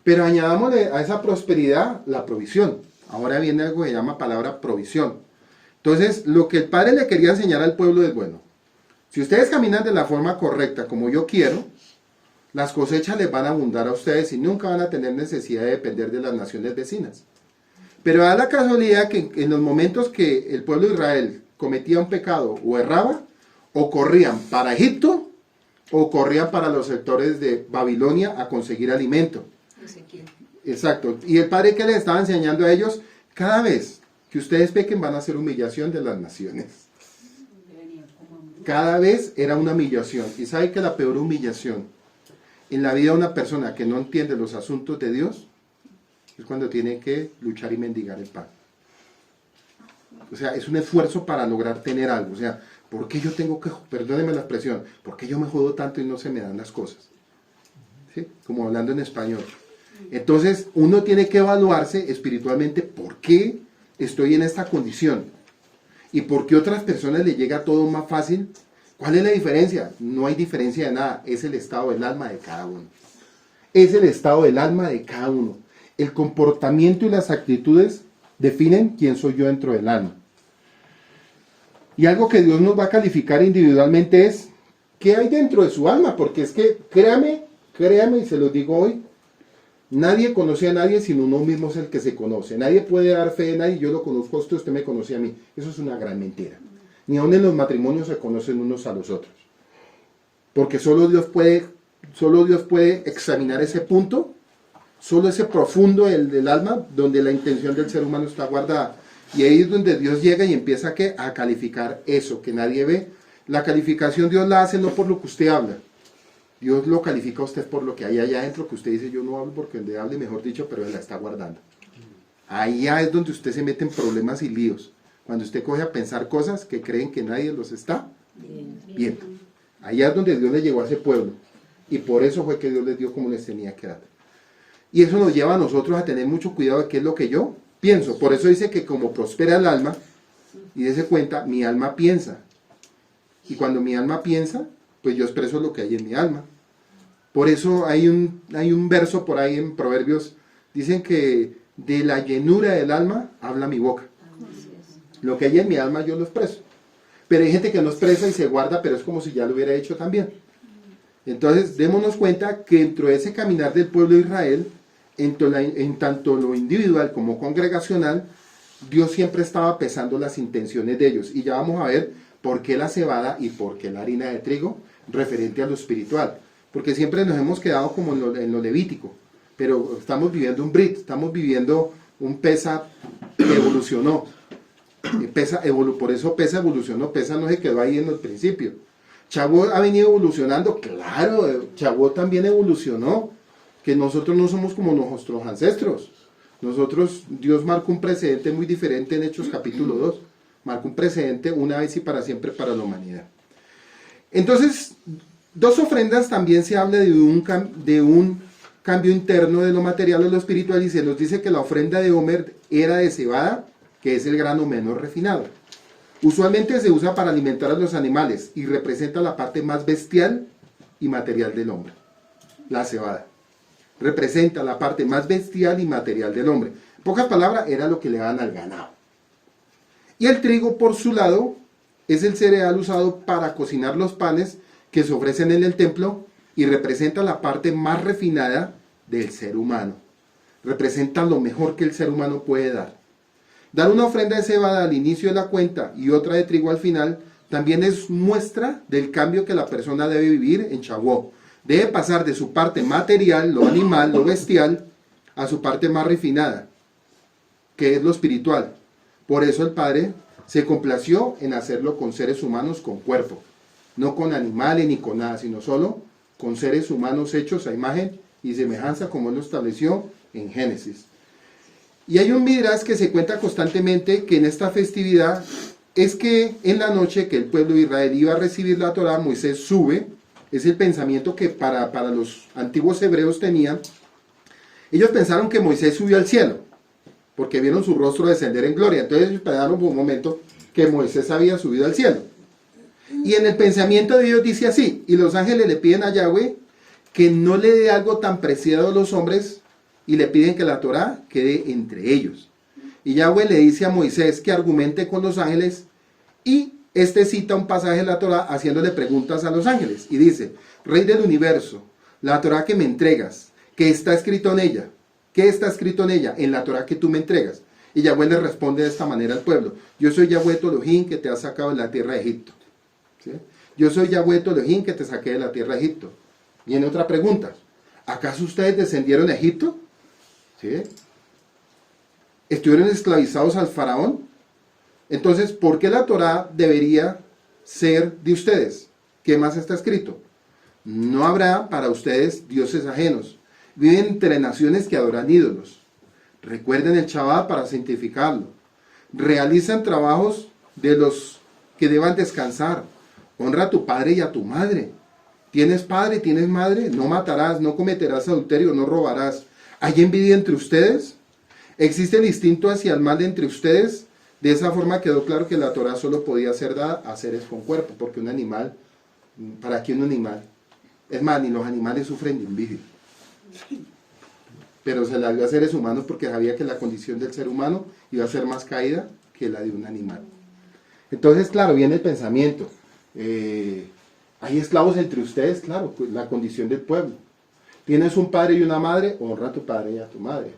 Pero añadámosle a esa prosperidad la provisión. Ahora viene algo que se llama palabra provisión. Entonces, lo que el Padre le quería enseñar al pueblo es, bueno, si ustedes caminan de la forma correcta, como yo quiero, las cosechas les van a abundar a ustedes y nunca van a tener necesidad de depender de las naciones vecinas. Pero da la casualidad que en los momentos que el pueblo de Israel cometía un pecado o erraba, o corrían para Egipto, o corrían para los sectores de Babilonia a conseguir alimento. Ezequiel. Exacto. Y el Padre que les estaba enseñando a ellos, cada vez que ustedes pequen van a ser humillación de las naciones. Cada vez era una humillación. Y sabe que la peor humillación en la vida de una persona que no entiende los asuntos de Dios es cuando tiene que luchar y mendigar el pan. O sea, es un esfuerzo para lograr tener algo. O sea, ¿por qué yo tengo que, perdónenme la expresión, por qué yo me jodo tanto y no se me dan las cosas? ¿Sí? Como hablando en español. Entonces, uno tiene que evaluarse espiritualmente por qué estoy en esta condición y por qué a otras personas les llega todo más fácil. ¿Cuál es la diferencia? No hay diferencia de nada, es el estado del alma de cada uno. Es el estado del alma de cada uno. El comportamiento y las actitudes definen quién soy yo dentro del alma. Y algo que Dios nos va a calificar individualmente es qué hay dentro de su alma, porque es que, créame, y se los digo hoy, nadie conoce a nadie sino uno mismo es el que se conoce. Nadie puede dar fe de nadie, yo lo conozco a usted me conoce a mí. Eso es una gran mentira. Ni aun en los matrimonios se conocen unos a los otros. Porque solo Dios puede examinar ese punto, solo ese profundo del alma, donde la intención del ser humano está guardada. Y ahí es donde Dios llega y empieza a calificar eso que nadie ve. La calificación Dios la hace no por lo que usted habla. Dios lo califica a usted por lo que hay allá adentro, que usted dice, yo no hablo porque donde hable, mejor dicho, pero él la está guardando. Allá es donde usted se mete en problemas y líos. Cuando usted coge a pensar cosas que creen que nadie los está viendo. Allá es donde Dios le llegó a ese pueblo. Y por eso fue que Dios les dio como les tenía que dar. Y eso nos lleva a nosotros a tener mucho cuidado de qué es lo que yo pienso. Por eso dice que como prospera el alma, y dése cuenta, mi alma piensa. Y cuando mi alma piensa, pues yo expreso lo que hay en mi alma. Por eso hay un verso por ahí en Proverbios, dicen que de la llenura del alma habla mi boca. Lo que hay en mi alma yo lo expreso. Pero hay gente que no expresa y se guarda, pero es como si ya lo hubiera hecho también. Entonces, démonos cuenta que dentro de ese caminar del pueblo de Israel, en tanto lo individual como congregacional, Dios siempre estaba pesando las intenciones de ellos. Y ya vamos a ver por qué la cebada y por qué la harina de trigo, referente a lo espiritual. Porque siempre nos hemos quedado como en lo levítico, pero estamos viviendo un Brit, estamos viviendo un Pesa que evolucionó. Por eso Pesa evolucionó, Pesa no se quedó ahí en el principio. Shavuot ha venido evolucionando, claro, Shavuot también evolucionó, que nosotros no somos como nuestros ancestros. Nosotros, Dios marcó un precedente muy diferente en Hechos capítulo 2, marcó un precedente una vez y para siempre para la humanidad. Entonces, dos ofrendas también se habla de un cambio interno de lo material a lo espiritual, y se nos dice que la ofrenda de Homer era de cebada, que es el grano menos refinado. Usualmente se usa para alimentar a los animales y representa la parte más bestial y material del hombre. La cebada representa la parte más bestial y material del hombre. En pocas palabras, era lo que le daban al ganado. Y el trigo, por su lado, es el cereal usado para cocinar los panes que se ofrecen en el templo y representa la parte más refinada del ser humano. Representa lo mejor que el ser humano puede dar. Dar una ofrenda de cebada al inicio de la cuenta y otra de trigo al final también es muestra del cambio que la persona debe vivir en Shavuot. Debe pasar de su parte material, lo animal, lo bestial, a su parte más refinada, que es lo espiritual. Por eso el Padre se complació en hacerlo con seres humanos con cuerpo, no con animales ni con nada, sino solo con seres humanos hechos a imagen y semejanza, como Él lo estableció en Génesis. Y hay un midrash que se cuenta constantemente que en esta festividad es que en la noche que el pueblo de Israel iba a recibir la Torá, Moisés sube. Es el pensamiento que para los antiguos hebreos tenían. Ellos pensaron que Moisés subió al cielo, porque vieron su rostro descender en gloria. Entonces ellos pensaron por un momento que Moisés había subido al cielo. Y en el pensamiento de Dios dice así, y los ángeles le piden a Yahweh que no le dé algo tan preciado a los hombres, y le piden que la Torá quede entre ellos. Y Yahweh le dice a Moisés que argumente con los ángeles, y este cita un pasaje de la Torá haciéndole preguntas a los ángeles, y dice: Rey del universo, la Torá que me entregas, ¿qué está escrito en ella? ¿Qué está escrito en ella? En la Torá que tú me entregas. Y Yahweh le responde de esta manera al pueblo: yo soy Yahweh tu Elohim que te ha sacado de la tierra de Egipto. ¿Sí? Yo soy Yahweh tu Elohim que te saqué de la tierra de Egipto. Viene otra pregunta: ¿acaso ustedes descendieron de Egipto? ¿Sí? ¿Estuvieron esclavizados al faraón? Entonces, ¿por qué la Torá debería ser de ustedes? ¿Qué más está escrito? No habrá para ustedes dioses ajenos. Viven entre naciones que adoran ídolos. Recuerden el Shabbat para santificarlo. Realizan trabajos de los que deban descansar. Honra a tu padre y a tu madre. ¿Tienes padre? ¿Tienes madre? No matarás, no cometerás adulterio, no robarás. ¿Hay envidia entre ustedes? ¿Existe el instinto hacia el mal entre ustedes? De esa forma quedó claro que la Torá solo podía ser dada a seres con cuerpo, porque un animal, ¿para qué un animal? Es más, ni los animales sufren de envidia. Pero se la dio a seres humanos porque sabía que la condición del ser humano iba a ser más caída que la de un animal. Entonces, claro, viene el pensamiento. ¿Hay esclavos entre ustedes? Claro, pues la condición del pueblo. ¿Tienes un padre y una madre? Honra a tu padre y a tu madre.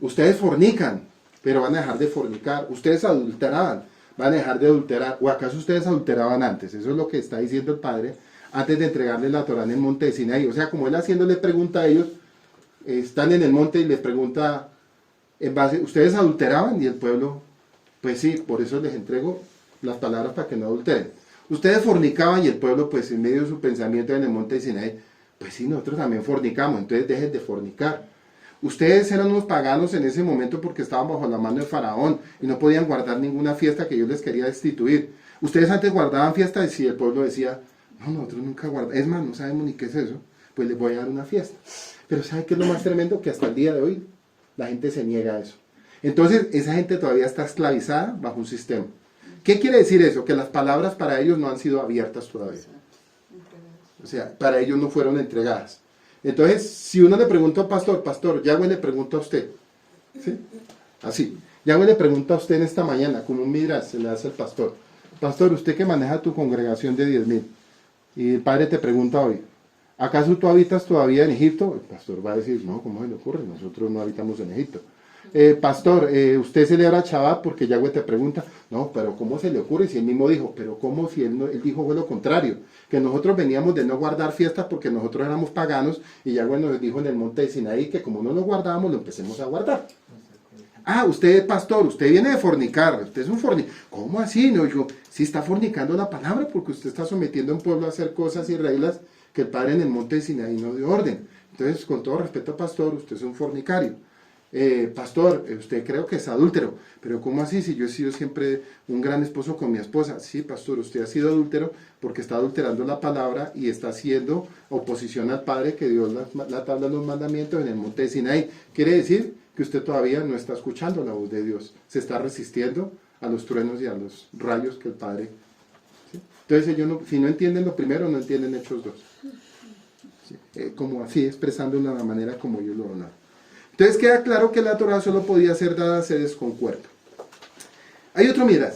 Ustedes fornican, pero van a dejar de fornicar. Ustedes adulteraban, van a dejar de adulterar. ¿O acaso ustedes adulteraban antes? Eso es lo que está diciendo el Padre antes de entregarle la Torá en el monte de Sinaí. O sea, como él haciéndole pregunta a ellos, están en el monte y les pregunta en base: ¿ustedes adulteraban? Y el pueblo: pues sí, por eso les entrego las palabras para que no adulteren. Ustedes fornicaban, y el pueblo, pues en medio de su pensamiento en el monte de Sinaí: pues sí, nosotros también fornicamos, entonces dejen de fornicar. Ustedes eran unos paganos en ese momento porque estaban bajo la mano de Faraón y no podían guardar ninguna fiesta que yo les quería destituir. Ustedes antes guardaban fiestas, y si el pueblo decía: no, nosotros nunca guardamos, es más, no sabemos ni qué es eso, pues les voy a dar una fiesta. Pero ¿saben qué es lo más tremendo? Que hasta el día de hoy la gente se niega a eso. Entonces esa gente todavía está esclavizada bajo un sistema. ¿Qué quiere decir eso? Que las palabras para ellos no han sido abiertas todavía. O sea, para ellos no fueron entregadas. Entonces, si uno le pregunta a un pastor, Yahweh le pregunta a usted, ¿sí? Así, Yahweh le pregunta a usted en esta mañana, como un midrash se le hace al pastor: pastor, usted que maneja tu congregación de 10,000, y el Padre te pregunta hoy: ¿acaso tú habitas todavía en Egipto? El pastor va a decir: no, ¿cómo se le ocurre? Nosotros no habitamos en Egipto. Pastor, ¿usted celebra Shabbat? Porque Yahweh te pregunta: no, pero ¿cómo se le ocurre? Si él mismo dijo, pero ¿cómo si él dijo fue lo contrario? Que nosotros veníamos de no guardar fiestas porque nosotros éramos paganos, y Yahweh nos dijo en el monte de Sinaí que como no lo guardábamos, lo empecemos a guardar. Ah, usted, pastor, usted viene de fornicar, usted es un fornicador. ¿Cómo así? No, yo, sí está fornicando la palabra, porque usted está sometiendo a un pueblo a hacer cosas y reglas que el Padre en el monte de Sinaí no dio orden. Entonces, con todo respeto, pastor, usted es un fornicario. Pastor, usted creo que es adúltero. Pero ¿cómo así? Si yo he sido siempre un gran esposo con mi esposa. Sí, pastor, usted ha sido adúltero porque está adulterando la palabra y está haciendo oposición al Padre que dio la tabla de los mandamientos en el monte de Sinaí. Quiere decir que usted todavía no está escuchando la voz de Dios. Se está resistiendo a los truenos y a los rayos que el Padre... ¿sí? Entonces, si no entienden lo primero, no entienden Hechos 2. ¿Sí? Como así, expresando de una manera como yo lo hablo. Entonces queda claro que la Torá solo podía ser dada a seres con cuerpo. Hay otro midrash,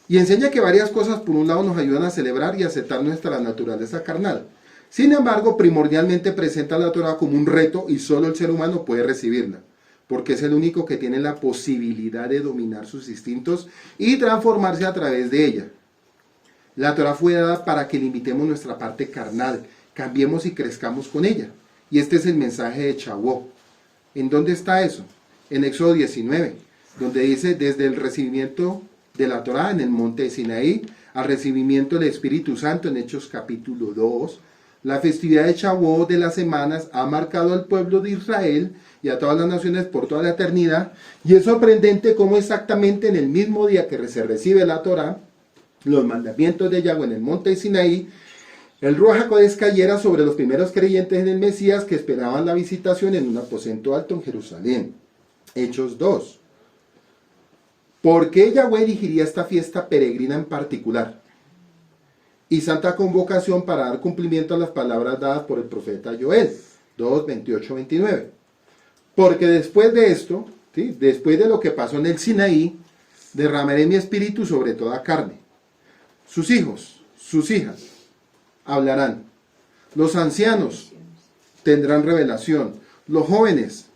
y enseña que varias cosas por un lado nos ayudan a celebrar y aceptar nuestra naturaleza carnal. Sin embargo, primordialmente presenta la Torá como un reto, y solo el ser humano puede recibirla, porque es el único que tiene la posibilidad de dominar sus instintos y transformarse a través de ella. La Torá fue dada para que limitemos nuestra parte carnal, cambiemos y crezcamos con ella. Y este es el mensaje de Shavuot. ¿En dónde está eso? En Éxodo 19, donde dice: desde el recibimiento de la Torá en el monte de Sinaí al recibimiento del Espíritu Santo en Hechos capítulo 2, la festividad de Shavuot de las semanas ha marcado al pueblo de Israel y a todas las naciones por toda la eternidad. Y es sorprendente cómo exactamente en el mismo día que se recibe la Torá, los mandamientos de Yahweh en el monte de Sinaí, el Ruach HaKodesh cayera sobre los primeros creyentes en el Mesías que esperaban la visitación en un aposento alto en Jerusalén. Hechos 2. ¿Por qué Yahweh elegiría esta fiesta peregrina en particular? Y santa convocación para dar cumplimiento a las palabras dadas por el profeta Joel. 2, 28, 29. Porque después de esto, ¿sí?, después de lo que pasó en el Sinaí, derramaré mi espíritu sobre toda carne. Sus hijos, sus hijas hablarán. Los ancianos tendrán revelación. Los jóvenes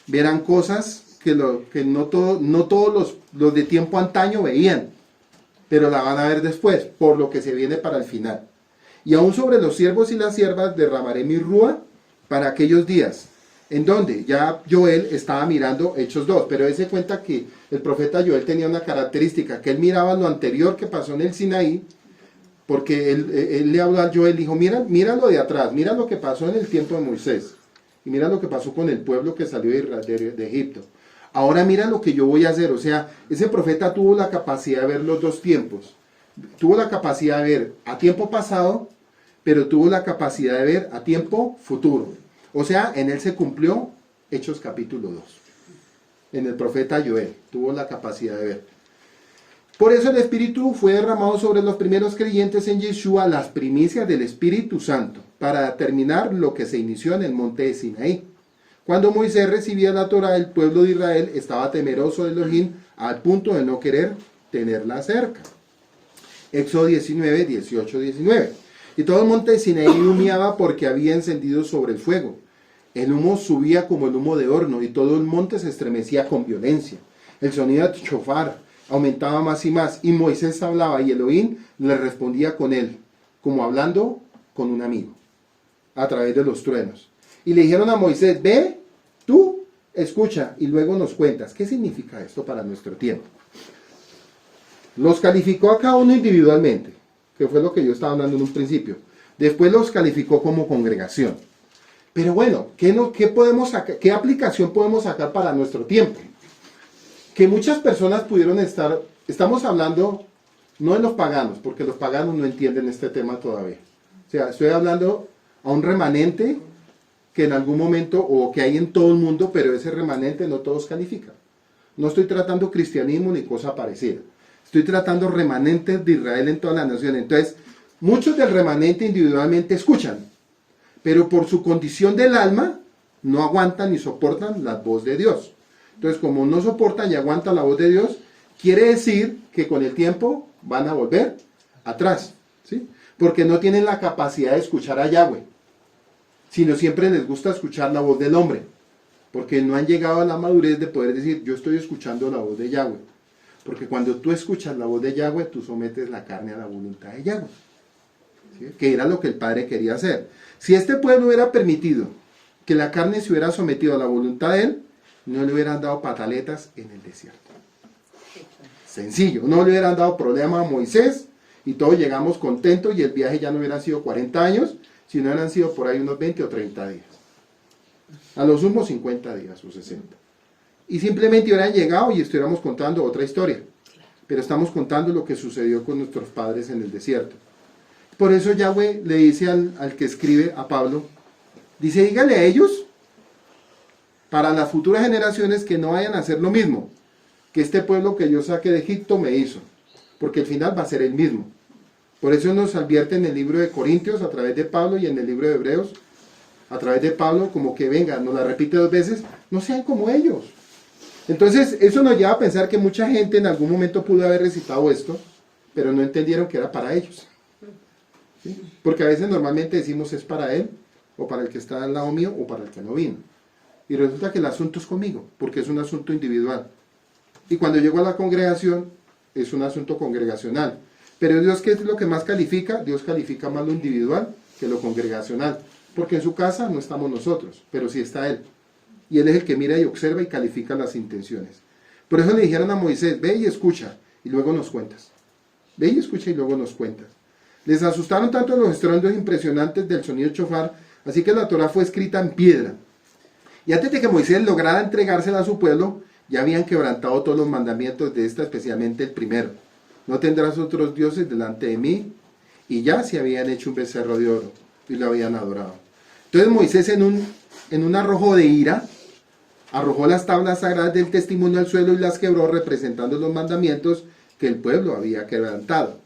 verán cosas que no todos los de tiempo antaño veían, pero la van a ver después, por lo que se viene para el final. Y aún sobre los siervos y las siervas derramaré mi rúa para aquellos días, en donde ya Joel estaba mirando Hechos 2, pero él se cuenta que el profeta Joel tenía una característica, que él miraba lo anterior que pasó en el Sinaí, porque él le habló a Joel, dijo, mira lo de atrás, mira lo que pasó en el tiempo de Moisés, y mira lo que pasó con el pueblo que salió de Egipto. Ahora mira lo que yo voy a hacer. O sea, ese profeta tuvo la capacidad de ver los dos tiempos. Tuvo la capacidad de ver a tiempo pasado, pero tuvo la capacidad de ver a tiempo futuro. O sea, en él se cumplió Hechos capítulo 2. En el profeta Joel tuvo la capacidad de ver. Por eso el Espíritu fue derramado sobre los primeros creyentes en Yeshua, las primicias del Espíritu Santo, para terminar lo que se inició en el monte de Sinaí. Cuando Moisés recibía la Torá, el pueblo de Israel estaba temeroso de Elohim al punto de no querer tenerla cerca. Éxodo 19, 18, 19. Y todo el monte de Sinaí humeaba porque había encendido sobre el fuego. El humo subía como el humo de horno y todo el monte se estremecía con violencia. El sonido de shofar aumentaba más y más y Moisés hablaba y Elohim le respondía con él, como hablando con un amigo, a través de los truenos. Y le dijeron a Moisés, ve, tú, escucha, y luego nos cuentas. ¿Qué significa esto para nuestro tiempo? Los calificó a cada uno individualmente, que fue lo que yo estaba hablando en un principio. Después los calificó como congregación. Pero bueno, ¿qué aplicación podemos sacar para nuestro tiempo? Que muchas personas pudieron estar, estamos hablando no de los paganos, porque los paganos no entienden este tema todavía. O sea, estoy hablando a un remanente que en algún momento, o que hay en todo el mundo, pero ese remanente no todos califican. No estoy tratando cristianismo ni cosa parecida. Estoy tratando remanentes de Israel en toda la nación. Entonces, muchos del remanente individualmente escuchan, pero por su condición del alma, no aguantan ni soportan la voz de Dios. Entonces, como no soportan y aguantan la voz de Dios, quiere decir que con el tiempo van a volver atrás, ¿sí? Porque no tienen la capacidad de escuchar a Yahweh, sino siempre les gusta escuchar la voz del hombre, porque no han llegado a la madurez de poder decir, yo estoy escuchando la voz de Yahweh. Porque cuando tú escuchas la voz de Yahweh, tú sometes la carne a la voluntad de Yahweh, ¿sí? Que era lo que el Padre quería hacer. Si este pueblo hubiera permitido que la carne se hubiera sometido a la voluntad de él, no le hubieran dado pataletas en el desierto. Sencillo, no le hubieran dado problema a Moisés y todos llegamos contentos y el viaje ya no hubiera sido 40 años, sino hubieran sido por ahí unos 20 o 30 días. A lo sumo 50 días o 60. Y simplemente hubieran llegado y estuviéramos contando otra historia. Pero estamos contando lo que sucedió con nuestros padres en el desierto. Por eso Yahweh le dice al que escribe, a Pablo, dice, dígale a ellos, para las futuras generaciones, que no vayan a hacer lo mismo que este pueblo que yo saqué de Egipto me hizo. Porque el final va a ser el mismo. Por eso nos advierte en el libro de Corintios a través de Pablo y en el libro de Hebreos a través de Pablo, como que venga, nos la repite 2 veces, no sean como ellos. Entonces eso nos lleva a pensar que mucha gente en algún momento pudo haber recitado esto, pero no entendieron que era para ellos, ¿sí? Porque a veces normalmente decimos es para él, o para el que está al lado mío, o para el que no vino. Y resulta que el asunto es conmigo, porque es un asunto individual. Y cuando llego a la congregación, es un asunto congregacional. Pero Dios, ¿qué es lo que más califica? Dios califica más lo individual que lo congregacional. Porque en su casa no estamos nosotros, pero sí está Él. Y Él es el que mira y observa y califica las intenciones. Por eso le dijeron a Moisés, ve y escucha, y luego nos cuentas. Ve y escucha y luego nos cuentas. Les asustaron tanto los estruendos impresionantes del sonido shofar, así que la Torá fue escrita en piedra. Y antes de que Moisés lograra entregársela a su pueblo, ya habían quebrantado todos los mandamientos de esta, especialmente el primero. No tendrás otros dioses delante de mí. Y ya se habían hecho un becerro de oro y lo habían adorado. Entonces Moisés en un arrojo de ira, arrojó las tablas sagradas del testimonio al suelo y las quebró, representando los mandamientos que el pueblo había quebrantado.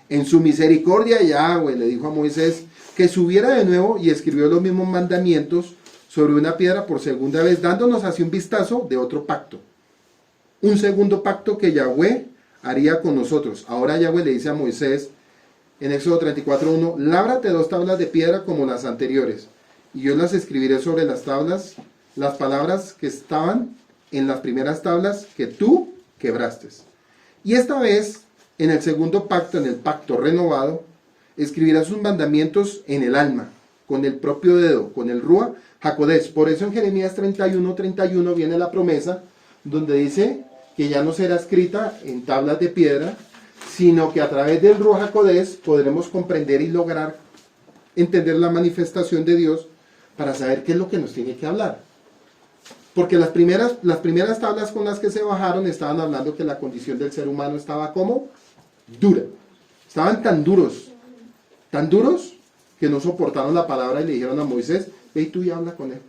En su misericordia Yahweh le dijo a Moisés que subiera de nuevo y escribió los mismos mandamientos sobre una piedra por segunda vez, dándonos así un vistazo de otro pacto. Un segundo pacto que Yahweh haría con nosotros. Ahora Yahweh le dice a Moisés en Éxodo 34:1, lábrate 2 tablas de piedra como las anteriores, y yo las escribiré sobre las tablas, las palabras que estaban en las primeras tablas que tú quebraste. Y esta vez, en el segundo pacto, en el pacto renovado, escribirás sus mandamientos en el alma, con el propio dedo, con el Rúa HaKodesh. Por eso en Jeremías 31 viene la promesa, donde dice que ya no será escrita en tablas de piedra, sino que a través del Rúa HaKodesh podremos comprender y lograr entender la manifestación de Dios para saber qué es lo que nos tiene que hablar. Porque las primeras tablas con las que se bajaron estaban hablando que la condición del ser humano estaba como dura. Estaban tan duros que no soportaron la palabra y le dijeron a Moisés, ve y tú y habla con él.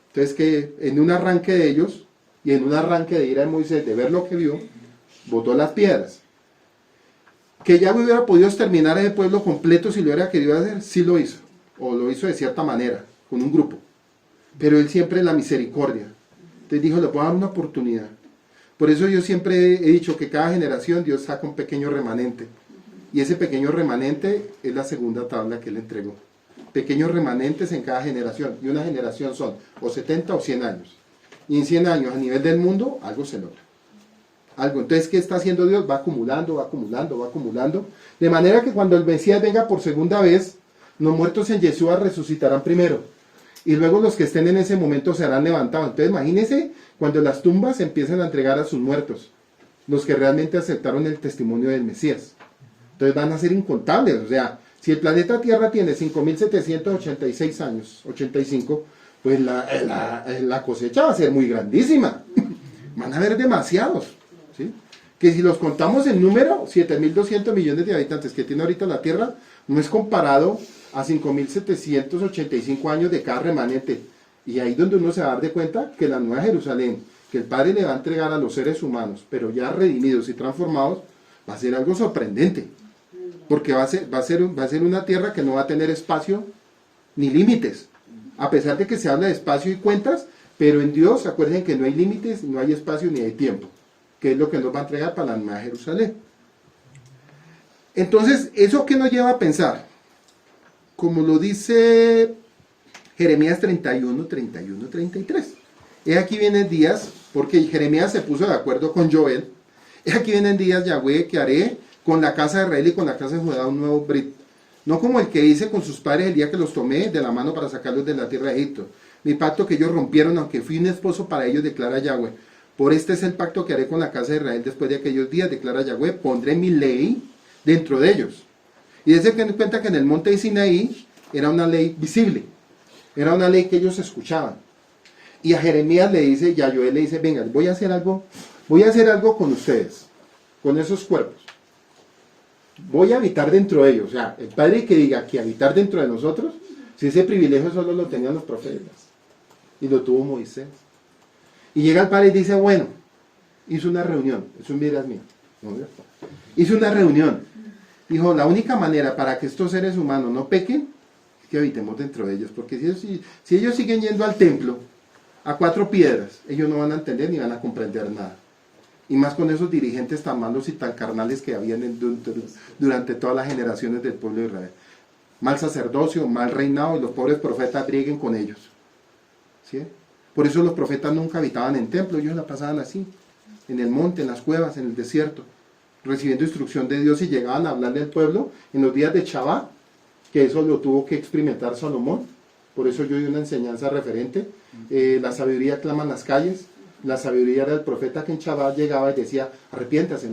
Entonces que en un arranque de ellos y en un arranque de ira de Moisés de ver lo que vio, botó las piedras. Que ya hubiera podido exterminar a ese pueblo completo si lo hubiera querido hacer, sí lo hizo. O lo hizo de cierta manera, con un grupo. Pero él siempre en la misericordia. Entonces dijo, le puedo dar una oportunidad. Por eso yo siempre he dicho que cada generación Dios saca un pequeño remanente. Y ese pequeño remanente es la segunda tabla que él entregó. Pequeños remanentes en cada generación. Y una generación son o 70 o 100 años. Y en 100 años a nivel del mundo algo se logra. Algo. Entonces, ¿qué está haciendo Dios? Va acumulando, va acumulando, va acumulando. De manera que cuando el Mesías venga por segunda vez, los muertos en Yeshua resucitarán primero. Y luego los que estén en ese momento serán levantados. Entonces, imagínense cuando las tumbas empiezan a entregar a sus muertos. Los que realmente aceptaron el testimonio del Mesías. Entonces van a ser incontables. O sea, si el planeta Tierra tiene 5.786 años, 85, pues la cosecha va a ser muy grandísima. Van a haber demasiados. ¿Sí? Que si los contamos en número, 7.200 millones de habitantes que tiene ahorita la Tierra, no es comparado a 5.785 años de cada remanente. Y ahí donde uno se va a dar de cuenta que la Nueva Jerusalén, que el Padre le va a entregar a los seres humanos, pero ya redimidos y transformados, va a ser algo sorprendente. Porque va a ser una tierra que no va a tener espacio ni límites. A pesar de que se habla de espacio y cuentas, pero en Dios, acuérdense que no hay límites, no hay espacio ni hay tiempo, que es lo que nos va a entregar para la Nueva Jerusalén. Entonces, ¿eso qué nos lleva a pensar? Como lo dice Jeremías 33. Aquí vienen días, porque Jeremías se puso de acuerdo con Joel. Aquí vienen días, Yahweh, que haré con la casa de Israel y con la casa de Judá un nuevo brit. No como el que hice con sus padres el día que los tomé de la mano para sacarlos de la tierra de Egipto. Mi pacto que ellos rompieron, aunque fui un esposo para ellos, declara Yahweh. Por este es el pacto que haré con la casa de Israel después de aquellos días, declara Yahweh. Pondré mi ley dentro de ellos. Y desde que me cuenta que en el monte de Sinaí era una ley visible. Era una ley que ellos escuchaban. Y a Jeremías le dice, y a Joel le dice, venga, voy a hacer algo con ustedes, con esos cuerpos. Voy a habitar dentro de ellos. O sea, el Padre que diga que habitar dentro de nosotros, si ese privilegio solo lo tenían los profetas. Y lo tuvo Moisés. Y llega el Padre y dice, bueno, hizo una reunión. Eso miras mío. Hizo una reunión. Dijo, la única manera para que estos seres humanos no pequen es que habitemos dentro de ellos. Porque si ellos siguen yendo al templo a 4 piedras, ellos no van a entender ni van a comprender nada. Y más con esos dirigentes tan malos y tan carnales que habían durante todas las generaciones del pueblo de Israel. Mal sacerdocio, mal reinado, y los pobres profetas brieguen con ellos. ¿Sí? Por eso los profetas nunca habitaban en templo, ellos la pasaban así, en el monte, en las cuevas, en el desierto, recibiendo instrucción de Dios, y llegaban a hablarle al pueblo en los días de Shabbat, que eso lo tuvo que experimentar Salomón. Por eso yo di una enseñanza referente. La sabiduría clama en las calles. La sabiduría era el profeta que en Shabbat llegaba y decía, arrepiéntase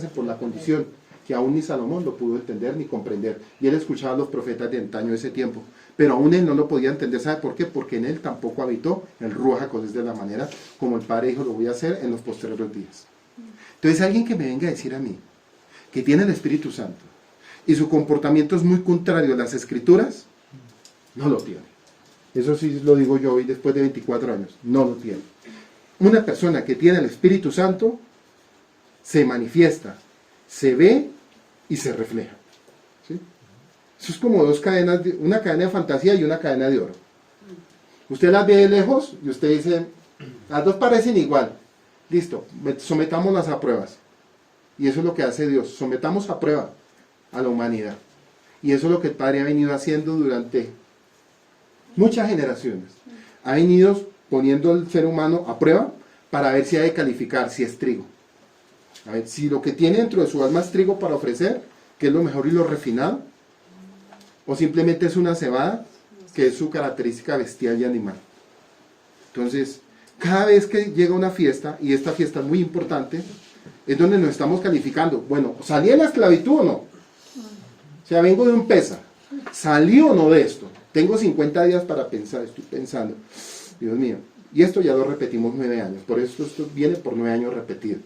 por la condición, que aún ni Salomón lo pudo entender ni comprender. Y él escuchaba a los profetas de antaño de ese tiempo. Pero aún él no lo podía entender. ¿Sabe por qué? Porque en él tampoco habitó el Ruach HaKodesh de la manera como el Padre dijo, lo voy a hacer en los posteriores días. Entonces alguien que me venga a decir a mí, que tiene el Espíritu Santo, y su comportamiento es muy contrario a las Escrituras, no lo tiene. Eso sí lo digo yo hoy después de 24 años, no lo tiene. Una persona que tiene el Espíritu Santo se manifiesta, se ve y se refleja. ¿Sí? Eso es como dos cadenas, una cadena de fantasía y una cadena de oro. Usted las ve de lejos y usted dice, las dos parecen igual. Listo, sometámoslas a pruebas. Y eso es lo que hace Dios, sometamos a prueba a la humanidad. Y eso es lo que el Padre ha venido haciendo durante muchas generaciones. Ha venido poniendo al ser humano a prueba para ver si ha de calificar, si es trigo. A ver, si lo que tiene dentro de su alma es trigo para ofrecer, que es lo mejor y lo refinado, o simplemente es una cebada, que es su característica bestial y animal. Entonces, cada vez que llega una fiesta, y esta fiesta es muy importante, es donde nos estamos calificando. Bueno, ¿salí de la esclavitud o no? O sea, vengo de un pesa. ¿Salí o no de esto? Tengo 50 días para pensar, estoy pensando. Dios mío. Y esto ya lo repetimos 9 años. Por eso esto viene por 9 años repetido.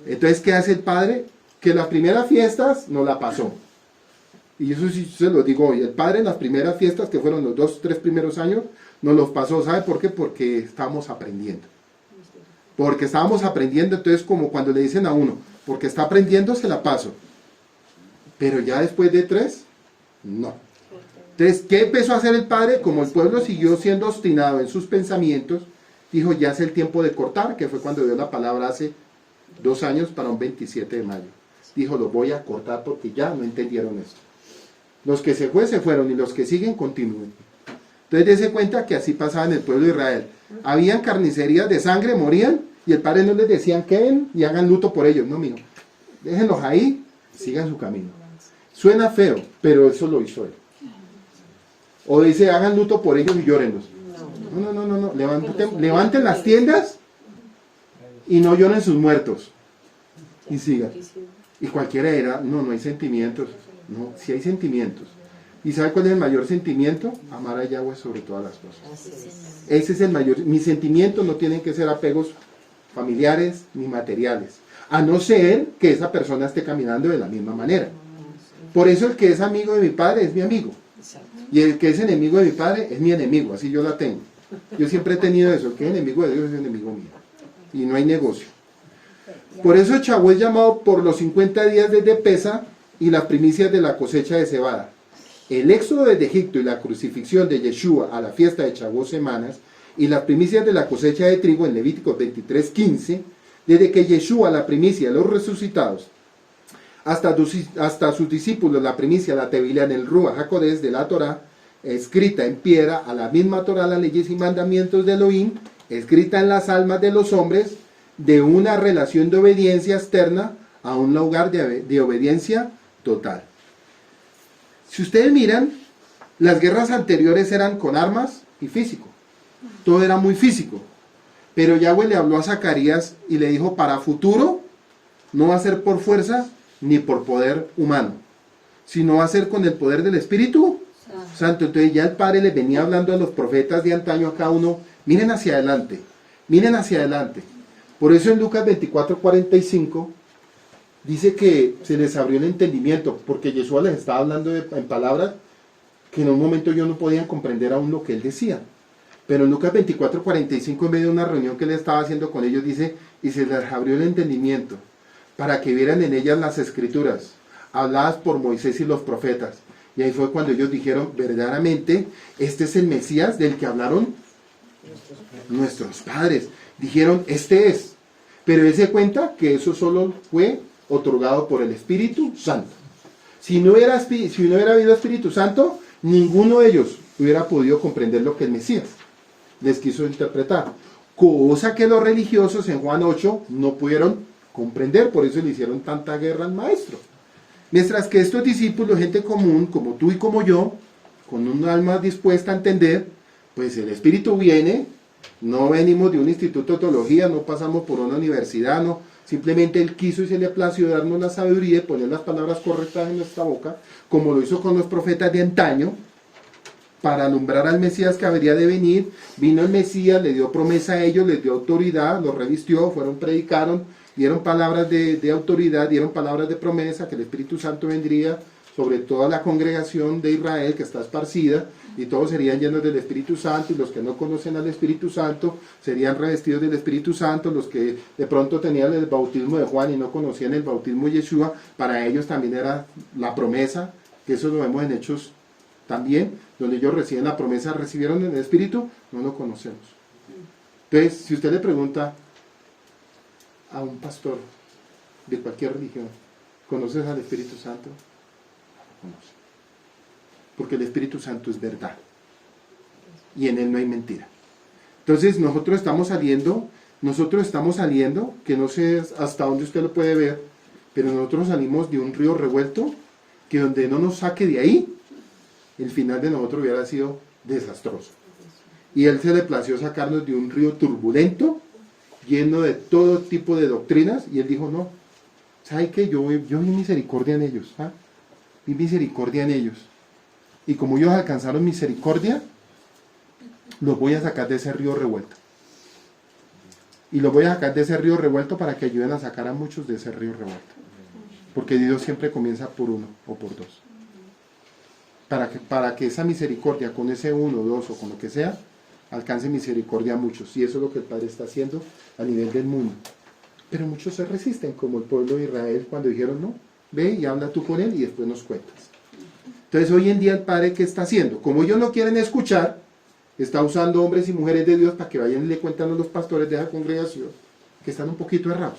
Entonces, ¿qué hace el Padre? Que las primeras fiestas no la pasó. Y eso sí se lo digo hoy. El Padre en las primeras fiestas, que fueron los 2, 3 primeros años, nos los pasó. ¿Sabe por qué? Porque estábamos aprendiendo. Porque estábamos aprendiendo, entonces como cuando le dicen a uno, porque está aprendiendo, se la paso. Pero ya después de 3, no. Entonces, ¿qué empezó a hacer el Padre? Como el pueblo siguió siendo obstinado en sus pensamientos, dijo, ya es el tiempo de cortar, que fue cuando dio la palabra hace 2 años para un 27 de mayo. Dijo, lo voy a cortar porque ya no entendieron esto. Los que se fueron y los que siguen continúen. Entonces, dése cuenta que así pasaba en el pueblo de Israel. Habían carnicerías de sangre, morían, y el Padre no les decían queden y hagan luto por ellos. No, mijo, déjenlos ahí, sigan su camino. Suena feo, pero eso lo hizo él. O dice, hagan luto por ellos y llórenlos. No. Levanten las tiendas y no lloren sus muertos. Y sigan. Y cualquiera era, no hay sentimientos. No, sí hay sentimientos. ¿Y sabe cuál es el mayor sentimiento? Amar a Yahweh sobre todas las cosas. Ese es el mayor. Mis sentimientos no tienen que ser apegos familiares ni materiales. A no ser que esa persona esté caminando de la misma manera. Por eso el que es amigo de mi padre es mi amigo. Y el que es enemigo de mi padre es mi enemigo. Así yo la tengo. Yo siempre he tenido eso. El que es enemigo de Dios es enemigo mío. Y no hay negocio. Por eso Chabó es llamado por los 50 días desde Pesa y las primicias de la cosecha de cebada. El éxodo desde Egipto y la crucifixión de Yeshua a la fiesta de Chabó semanas y las primicias de la cosecha de trigo en Levíticos 23:15, desde que Yeshua, la primicia de los resucitados, hasta sus discípulos, la primicia, la tevilá en el Ruach HaKodesh de la Torah, escrita en piedra, a la misma Torah, las leyes y mandamientos de Elohim, escrita en las almas de los hombres, de una relación de obediencia externa a un lugar de obediencia total. Si ustedes miran, las guerras anteriores eran con armas y físico. Todo era muy físico. Pero Yahweh le habló a Zacarías y le dijo, para futuro, no va a ser por fuerza ni por poder humano, sino va a ser con el poder del Espíritu Santo. Entonces ya el Padre le venía hablando a los profetas de antaño a cada uno, miren hacia adelante, miren hacia adelante. Por eso en Lucas 24:45 dice que se les abrió el entendimiento, porque Yeshua les estaba hablando en palabras que en un momento ellos no podían comprender aún lo que él decía. Pero en Lucas 24:45, en medio de una reunión que él estaba haciendo con ellos, dice, y se les abrió el entendimiento, para que vieran en ellas las escrituras, habladas por Moisés y los profetas. Y ahí fue cuando ellos dijeron, verdaderamente, este es el Mesías del que hablaron nuestros padres. Dijeron, este es. Pero él se cuenta que eso solo fue otorgado por el Espíritu Santo. Si no hubiera habido Espíritu Santo, ninguno de ellos hubiera podido comprender lo que el Mesías les quiso interpretar. Cosa que los religiosos en Juan 8 no pudieron comprender, por eso le hicieron tanta guerra al maestro. Mientras que estos discípulos, gente común, como tú y como yo, con un alma dispuesta a entender, pues el Espíritu viene, no venimos de un instituto de teología, no pasamos por una universidad, no, simplemente Él quiso y se le plació darnos la sabiduría y poner las palabras correctas en nuestra boca, como lo hizo con los profetas de antaño, para alumbrar al Mesías que habría de venir. Vino el Mesías, le dio promesa a ellos, les dio autoridad, los revistió, predicaron, dieron palabras de autoridad, dieron palabras de promesa, que el Espíritu Santo vendría sobre toda la congregación de Israel que está esparcida, y todos serían llenos del Espíritu Santo, y los que no conocen al Espíritu Santo serían revestidos del Espíritu Santo. Los que de pronto tenían el bautismo de Juan y no conocían el bautismo de Yeshua, para ellos también era la promesa, que eso lo vemos en Hechos también, donde ellos reciben la promesa, recibieron el Espíritu, no lo conocemos. Entonces, si usted le pregunta a un pastor de cualquier religión, ¿conoces al Espíritu Santo? No lo conoce. Porque el Espíritu Santo es verdad. Y en él no hay mentira. Entonces nosotros estamos saliendo, que no sé hasta dónde usted lo puede ver, pero nosotros salimos de un río revuelto, que donde no nos saque de ahí, el final de nosotros hubiera sido desastroso. Y Él se le plació sacarnos de un río turbulento, lleno de todo tipo de doctrinas, y Él dijo, no, ¿sabe qué? Yo vi misericordia en ellos, ¿ah? Vi misericordia en ellos. Y como ellos alcanzaron misericordia, los voy a sacar de ese río revuelto. Y los voy a sacar de ese río revuelto para que ayuden a sacar a muchos de ese río revuelto. Porque Dios siempre comienza por uno o por dos. Para que esa misericordia con ese uno, dos o con lo que sea, alcance misericordia a muchos. Y eso es lo que el Padre está haciendo a nivel del mundo. Pero muchos se resisten, como el pueblo de Israel cuando dijeron, no, ve y habla tú con él y después nos cuentas. Entonces hoy en día el Padre, ¿qué está haciendo? Como ellos no quieren escuchar, está usando hombres y mujeres de Dios para que vayan y le cuentan a los pastores de esa congregación que están un poquito errados.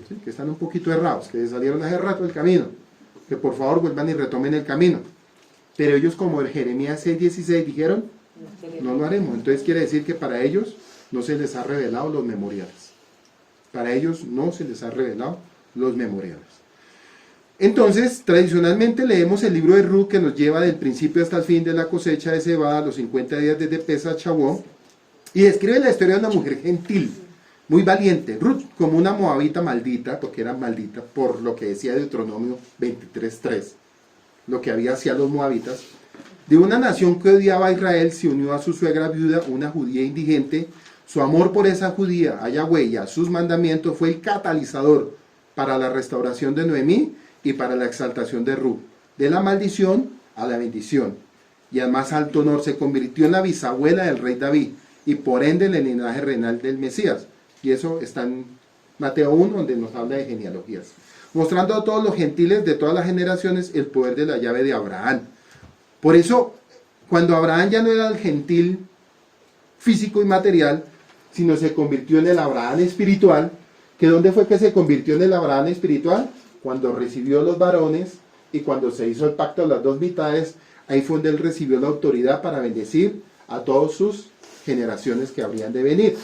¿Sí? Que están un poquito errados, que salieron hace rato del camino. Que por favor vuelvan y retomen el camino. Pero ellos, como el Jeremías 6:16 dijeron, no lo haremos. Entonces quiere decir que para ellos no se les ha revelado los memoriales. Para ellos no se les ha revelado los memoriales. Entonces, tradicionalmente leemos el libro de Ruth, que nos lleva del principio hasta el fin de la cosecha de cebada, los 50 días desde Pesach a Shavuot, y describe la historia de una mujer gentil, muy valiente. Ruth, como una moabita maldita, porque era maldita por lo que decía Deuteronomio 23:3, lo que había hacia los moabitas, de una nación que odiaba a Israel, se unió a su suegra viuda, una judía indigente. Su amor por esa judía, a Yahweh y a sus mandamientos, fue el catalizador para la restauración de Noemí y para la exaltación de Ruth, de la maldición a la bendición. Y al más alto honor se convirtió en la bisabuela del rey David, y por ende en el linaje renal del Mesías. Y eso está en Mateo 1, donde nos habla de genealogías. Mostrando a todos los gentiles de todas las generaciones el poder de la llave de Abraham. Por eso, cuando Abraham ya no era el gentil físico y material, sino se convirtió en el Abraham espiritual, que ¿dónde fue que se convirtió en el Abraham espiritual? Cuando recibió los varones y cuando se hizo el pacto de las dos mitades, ahí fue donde él recibió la autoridad para bendecir a todas sus generaciones que habrían de venir.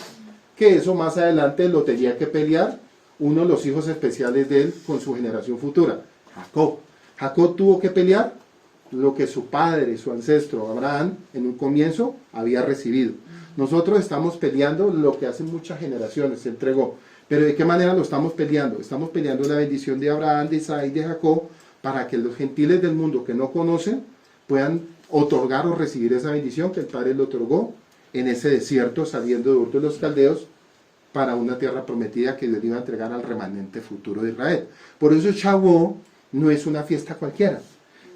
Que eso más adelante lo tenía que pelear uno de los hijos especiales de él con su generación futura, Jacob. Jacob tuvo que pelear lo que su padre, su ancestro Abraham, en un comienzo había recibido. Nosotros estamos peleando lo que hace muchas generaciones se entregó. Pero ¿de qué manera lo estamos peleando? Estamos peleando la bendición de Abraham, de Isaac y de Jacob, para que los gentiles del mundo que no conocen puedan otorgar o recibir esa bendición que el Padre le otorgó en ese desierto, saliendo de Ur de los Caldeos, para una tierra prometida que Dios iba a entregar al remanente futuro de Israel. Por eso Shavuot no es una fiesta cualquiera.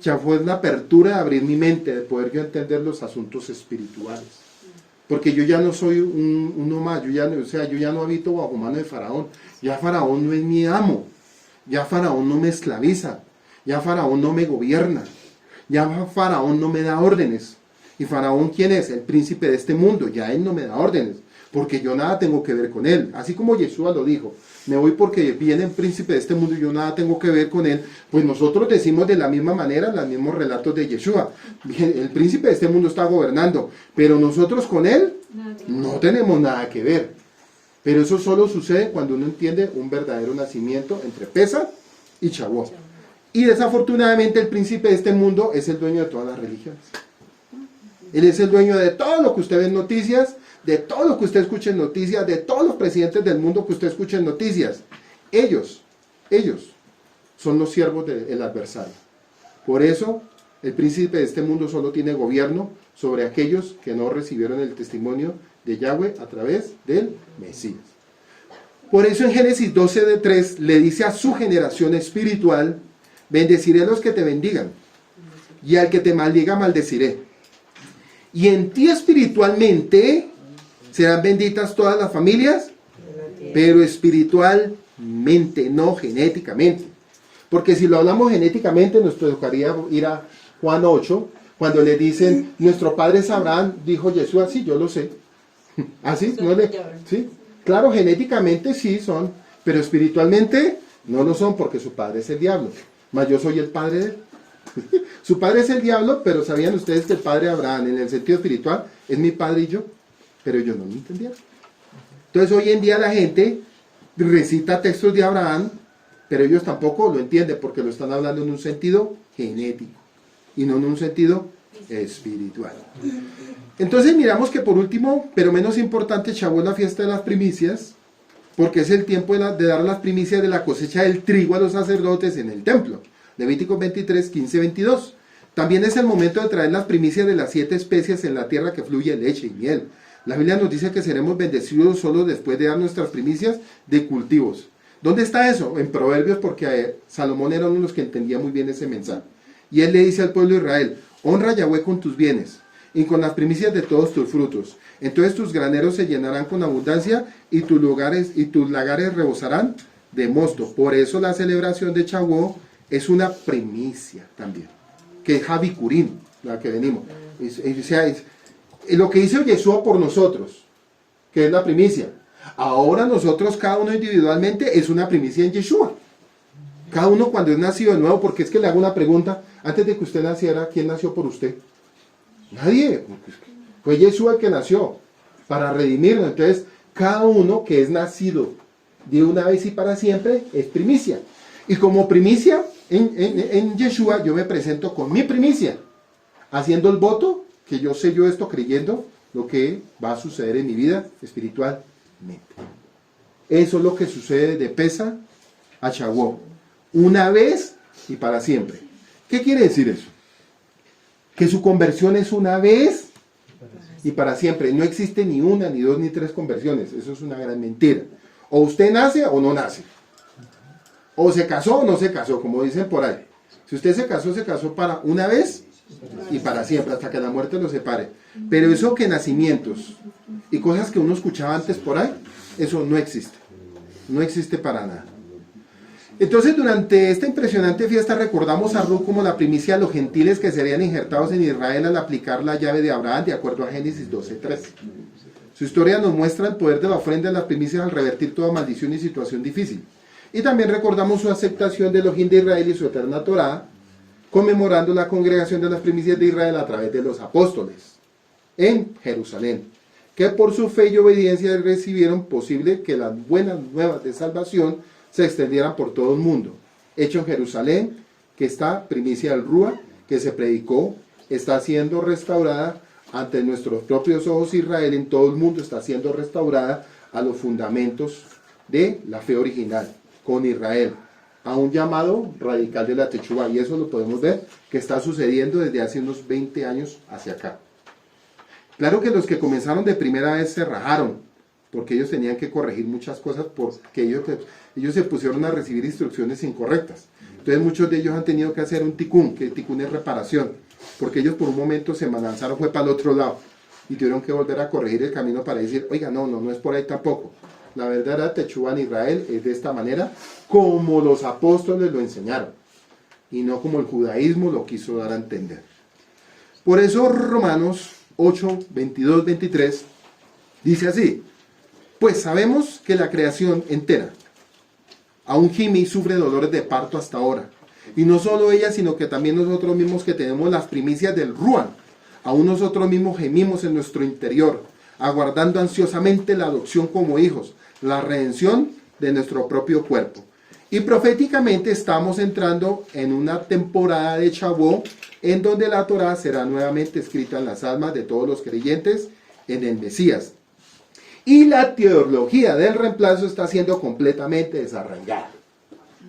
Shavuot es la apertura de abrir mi mente, de poder yo entender los asuntos espirituales. Porque yo ya no soy uno más, yo ya no habito bajo mano de Faraón. Ya Faraón no es mi amo, ya Faraón no me esclaviza, ya Faraón no me gobierna, ya Faraón no me da órdenes. ¿Y Faraón quién es? El príncipe de este mundo, ya él no me da órdenes, porque yo nada tengo que ver con él. Así como Yeshua lo dijo, me voy porque viene el príncipe de este mundo y yo nada tengo que ver con él. Pues nosotros decimos de la misma manera los mismos relatos de Yeshua. El príncipe de este mundo está gobernando, pero nosotros con él no tenemos nada que ver. Pero eso solo sucede cuando uno entiende un verdadero nacimiento entre Pesach y Shavuot. Y desafortunadamente el príncipe de este mundo es el dueño de todas las religiones. Él es el dueño de todo lo que usted ve en noticias, de todo lo que usted escucha en noticias, de todos los presidentes del mundo que usted escucha en noticias. Ellos son los siervos del adversario. Por eso, el príncipe de este mundo solo tiene gobierno sobre aquellos que no recibieron el testimonio de Yahweh a través del Mesías. Por eso en Génesis 12:3 le dice a su generación espiritual, bendeciré a los que te bendigan, y al que te maldiga maldeciré. Y en ti espiritualmente serán benditas todas las familias, pero espiritualmente, no genéticamente. Porque si lo hablamos genéticamente, nos tocaría ir a Juan 8, cuando le dicen, nuestro padre es Abraham, dijo Yeshua, sí, yo lo sé. ¿Así? ¿No le? ¿Sí? Claro, genéticamente sí son, pero espiritualmente no lo son, porque su padre es el diablo. Mas yo soy el padre de él. Su padre es el diablo, pero ¿sabían ustedes que el padre Abraham, en el sentido espiritual, es mi padre y yo? pero ellos no lo entendieron. Entonces hoy en día la gente recita textos de Abraham, pero ellos tampoco lo entienden porque lo están hablando en un sentido genético y no en un sentido espiritual. Entonces miramos que por último, pero menos importante, Shavuot es la fiesta de las primicias, porque es el tiempo de dar las primicias de la cosecha del trigo a los sacerdotes en el templo. Levíticos 23, 15, 22. También es el momento de traer las primicias de las 7 especies en la tierra que fluye leche y miel. La Biblia nos dice que seremos bendecidos solo después de dar nuestras primicias de cultivos. ¿Dónde está eso? En Proverbios, porque Salomón era uno de los que entendía muy bien ese mensaje. Y él le dice al pueblo de Israel: honra a Yahweh con tus bienes y con las primicias de todos tus frutos. Entonces tus graneros se llenarán con abundancia y tus lagares rebosarán de mosto. Por eso la celebración de Shavuot es una primicia también, que es Habikurim, la que venimos. Lo que hizo Yeshua por nosotros, que es la primicia. Ahora nosotros, cada uno individualmente, es una primicia en Yeshua. Cada uno cuando es nacido de nuevo, porque es que le hago una pregunta, antes de que usted naciera, ¿quién nació por usted? Nadie. Fue Yeshua el que nació, para redimirnos. Entonces, cada uno que es nacido de una vez y para siempre, es primicia. Y como primicia, en Yeshua, yo me presento con mi primicia, haciendo el voto, que yo sello esto creyendo lo que va a suceder en mi vida espiritualmente. Eso es lo que sucede de Pesa a Shavuot, una vez y para siempre. ¿Qué quiere decir eso? Que su conversión es una vez y para siempre. No existe ni una, ni dos, ni tres conversiones. Eso es una gran mentira. O usted nace o no nace. O se casó o no se casó, como dicen por ahí. Si usted se casó para una vez y para siempre, hasta que la muerte lo separe. Pero eso que nacimientos y cosas que uno escuchaba antes por ahí, eso no existe. No existe para nada. Entonces, durante esta impresionante fiesta recordamos a Ruth como la primicia de los gentiles que serían injertados en Israel al aplicar la llave de Abraham, de acuerdo a Génesis 12:3. Su historia nos muestra el poder de la ofrenda de las primicias al revertir toda maldición y situación difícil. Y también recordamos su aceptación de Elohim de Israel y su eterna Torá, conmemorando la congregación de las primicias de Israel a través de los apóstoles en Jerusalén, que por su fe y obediencia recibieron posible que las buenas nuevas de salvación se extendieran por todo el mundo. Hecho en Jerusalén, que está primicia del Rúa, que se predicó, está siendo restaurada ante nuestros propios ojos. Israel en todo el mundo está siendo restaurada a los fundamentos de la fe original, con Israel, a un llamado radical de la Techuvá, y eso lo podemos ver que está sucediendo desde hace unos 20 años hacia acá. Claro que los que comenzaron de primera vez se rajaron, porque ellos tenían que corregir muchas cosas, porque ellos se pusieron a recibir instrucciones incorrectas. Entonces muchos de ellos han tenido que hacer un tikún, que tikún es reparación, porque ellos por un momento se lanzaron, fue para el otro lado, y tuvieron que volver a corregir el camino para decir, oiga, no es por ahí tampoco. La verdadera Techuvá en Israel es de esta manera, como los apóstoles lo enseñaron, y no como el judaísmo lo quiso dar a entender. Por eso Romanos 8, 22, 23, dice así: pues sabemos que la creación entera aún gime y sufre dolores de parto hasta ahora. Y no solo ella, sino que también nosotros mismos que tenemos las primicias del Ruach, aún nosotros mismos gemimos en nuestro interior, aguardando ansiosamente la adopción como hijos, la redención de nuestro propio cuerpo. Y proféticamente estamos entrando en una temporada de Shavuot, en donde la Torá será nuevamente escrita en las almas de todos los creyentes en el Mesías. Y la teología del reemplazo está siendo completamente desarraigada.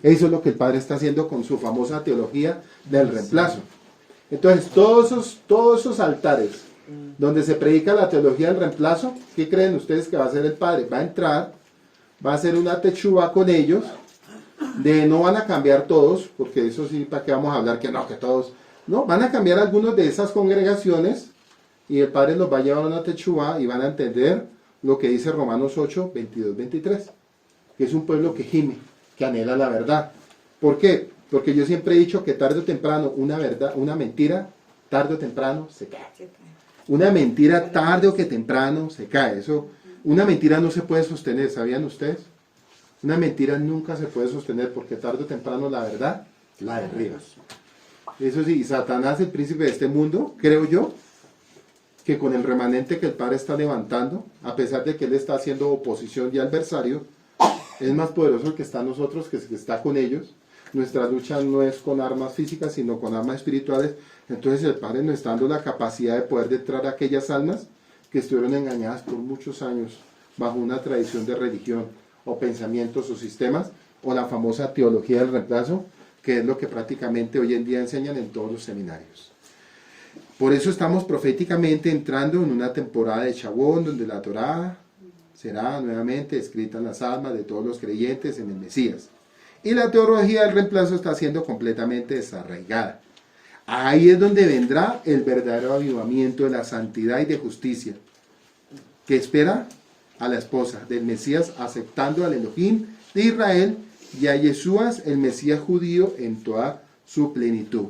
Eso es lo que el Padre está haciendo con su famosa teología del reemplazo. Entonces, todos esos altares donde se predica la teología del reemplazo, ¿qué creen ustedes que va a hacer el Padre? Va a entrar, va a hacer una techuvá con ellos, no van a cambiar todos, porque eso sí, ¿para qué vamos a hablar? Que todos. No, van a cambiar algunos de esas congregaciones, y el Padre los va a llevar a una techuvá y van a entender lo que dice Romanos 8, 22, 23, que es un pueblo que gime, que anhela la verdad. ¿Por qué? Porque yo siempre he dicho que tarde o temprano una mentira, tarde o temprano se cae. Una mentira tarde o que temprano se cae. Una mentira no se puede sostener, ¿sabían ustedes? Una mentira nunca se puede sostener porque tarde o temprano la verdad la derriba. Eso sí, Satanás, el príncipe de este mundo, creo yo, que con el remanente que el Padre está levantando, a pesar de que Él está haciendo oposición y adversario, es más poderoso el que está en nosotros que el que está con ellos. Nuestra lucha no es con armas físicas, sino con armas espirituales. Entonces el Padre nos está dando la capacidad de poder detrar a aquellas almas que estuvieron engañadas por muchos años bajo una tradición de religión o pensamientos o sistemas, o la famosa teología del reemplazo, que es lo que prácticamente hoy en día enseñan en todos los seminarios. Por eso estamos proféticamente entrando en una temporada de Shavuot, donde la Torá será nuevamente escrita en las almas de todos los creyentes en el Mesías. Y la teología del reemplazo está siendo completamente desarraigada. Ahí es donde vendrá el verdadero avivamiento de la santidad y de justicia, que espera a la esposa del Mesías aceptando al Elohim de Israel y a Yeshúas, el Mesías judío, en toda su plenitud.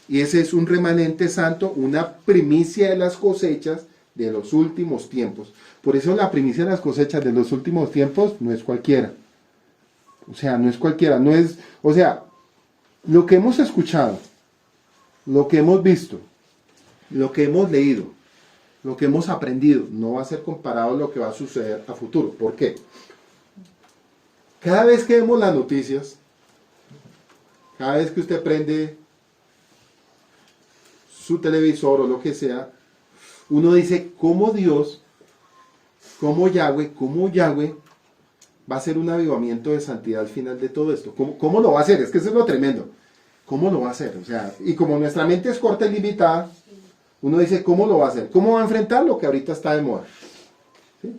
Y ese es un remanente santo, una primicia de las cosechas de los últimos tiempos. Por eso la primicia de las cosechas de los últimos tiempos no es cualquiera. O sea, no es cualquiera, no es, o sea, lo que hemos escuchado, lo que hemos visto, lo que hemos leído, lo que hemos aprendido, no va a ser comparado a lo que va a suceder a futuro. ¿Por qué? Cada vez que vemos las noticias, cada vez que usted prende su televisor o lo que sea, uno dice, ¿cómo Dios, cómo Yahweh va a hacer un avivamiento de santidad al final de todo esto? ¿Cómo lo va a hacer? Es que eso es lo tremendo. ¿Cómo lo va a hacer? O sea, y como nuestra mente es corta y limitada, uno dice, ¿cómo lo va a hacer? ¿Cómo va a enfrentar lo que ahorita está de moda? ¿Sí?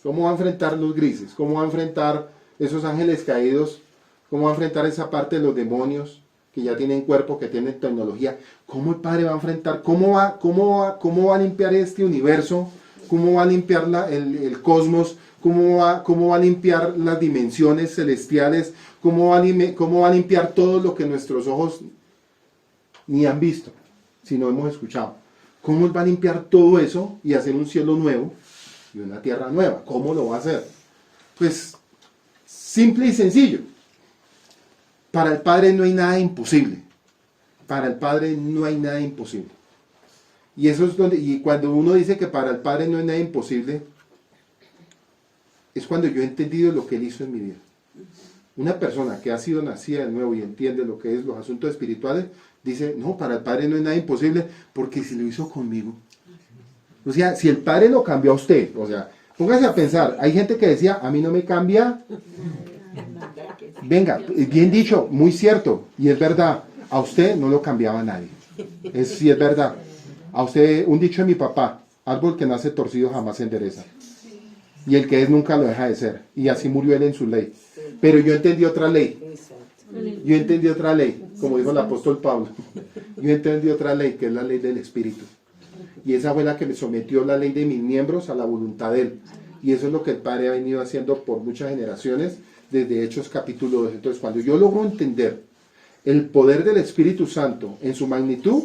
¿Cómo va a enfrentar los grises? ¿Cómo va a enfrentar esos ángeles caídos? ¿Cómo va a enfrentar esa parte de los demonios que ya tienen cuerpo, que tienen tecnología? ¿Cómo el Padre va a enfrentar? ¿Cómo va a limpiar este universo? ¿Cómo va a limpiar el cosmos? ¿Cómo va a limpiar las dimensiones celestiales? ¿Cómo va a limpiar todo lo que nuestros ojos ni han visto, sino hemos escuchado? ¿Cómo Él va a limpiar todo eso y hacer un cielo nuevo y una tierra nueva? ¿Cómo lo va a hacer? Pues simple y sencillo. Para el Padre no hay nada imposible. Para el Padre no hay nada imposible. Y eso es y cuando uno dice que para el Padre no hay nada imposible, es cuando yo he entendido lo que Él hizo en mi vida. Una persona que ha sido nacida de nuevo y entiende lo que es los asuntos espirituales, dice, no, para el Padre no hay nada imposible, porque si lo hizo conmigo. O sea, si el Padre lo cambió a usted, o sea, póngase a pensar, hay gente que decía, a mí no me cambia. Venga, bien dicho, muy cierto, y es verdad, a usted no lo cambiaba nadie. Sí, es verdad. A usted, un dicho de mi papá, árbol que nace torcido jamás se endereza. Y el que es nunca lo deja de ser. Y así murió él en su ley. Pero yo entendí otra ley. Yo entendí otra ley, como dijo el apóstol Pablo. Yo entendí otra ley, que es la ley del Espíritu. Y esa fue la que me sometió la ley de mis miembros a la voluntad de Él. Y eso es lo que el Padre ha venido haciendo por muchas generaciones, desde Hechos capítulo 2. Entonces, cuando yo logro entender el poder del Espíritu Santo en su magnitud,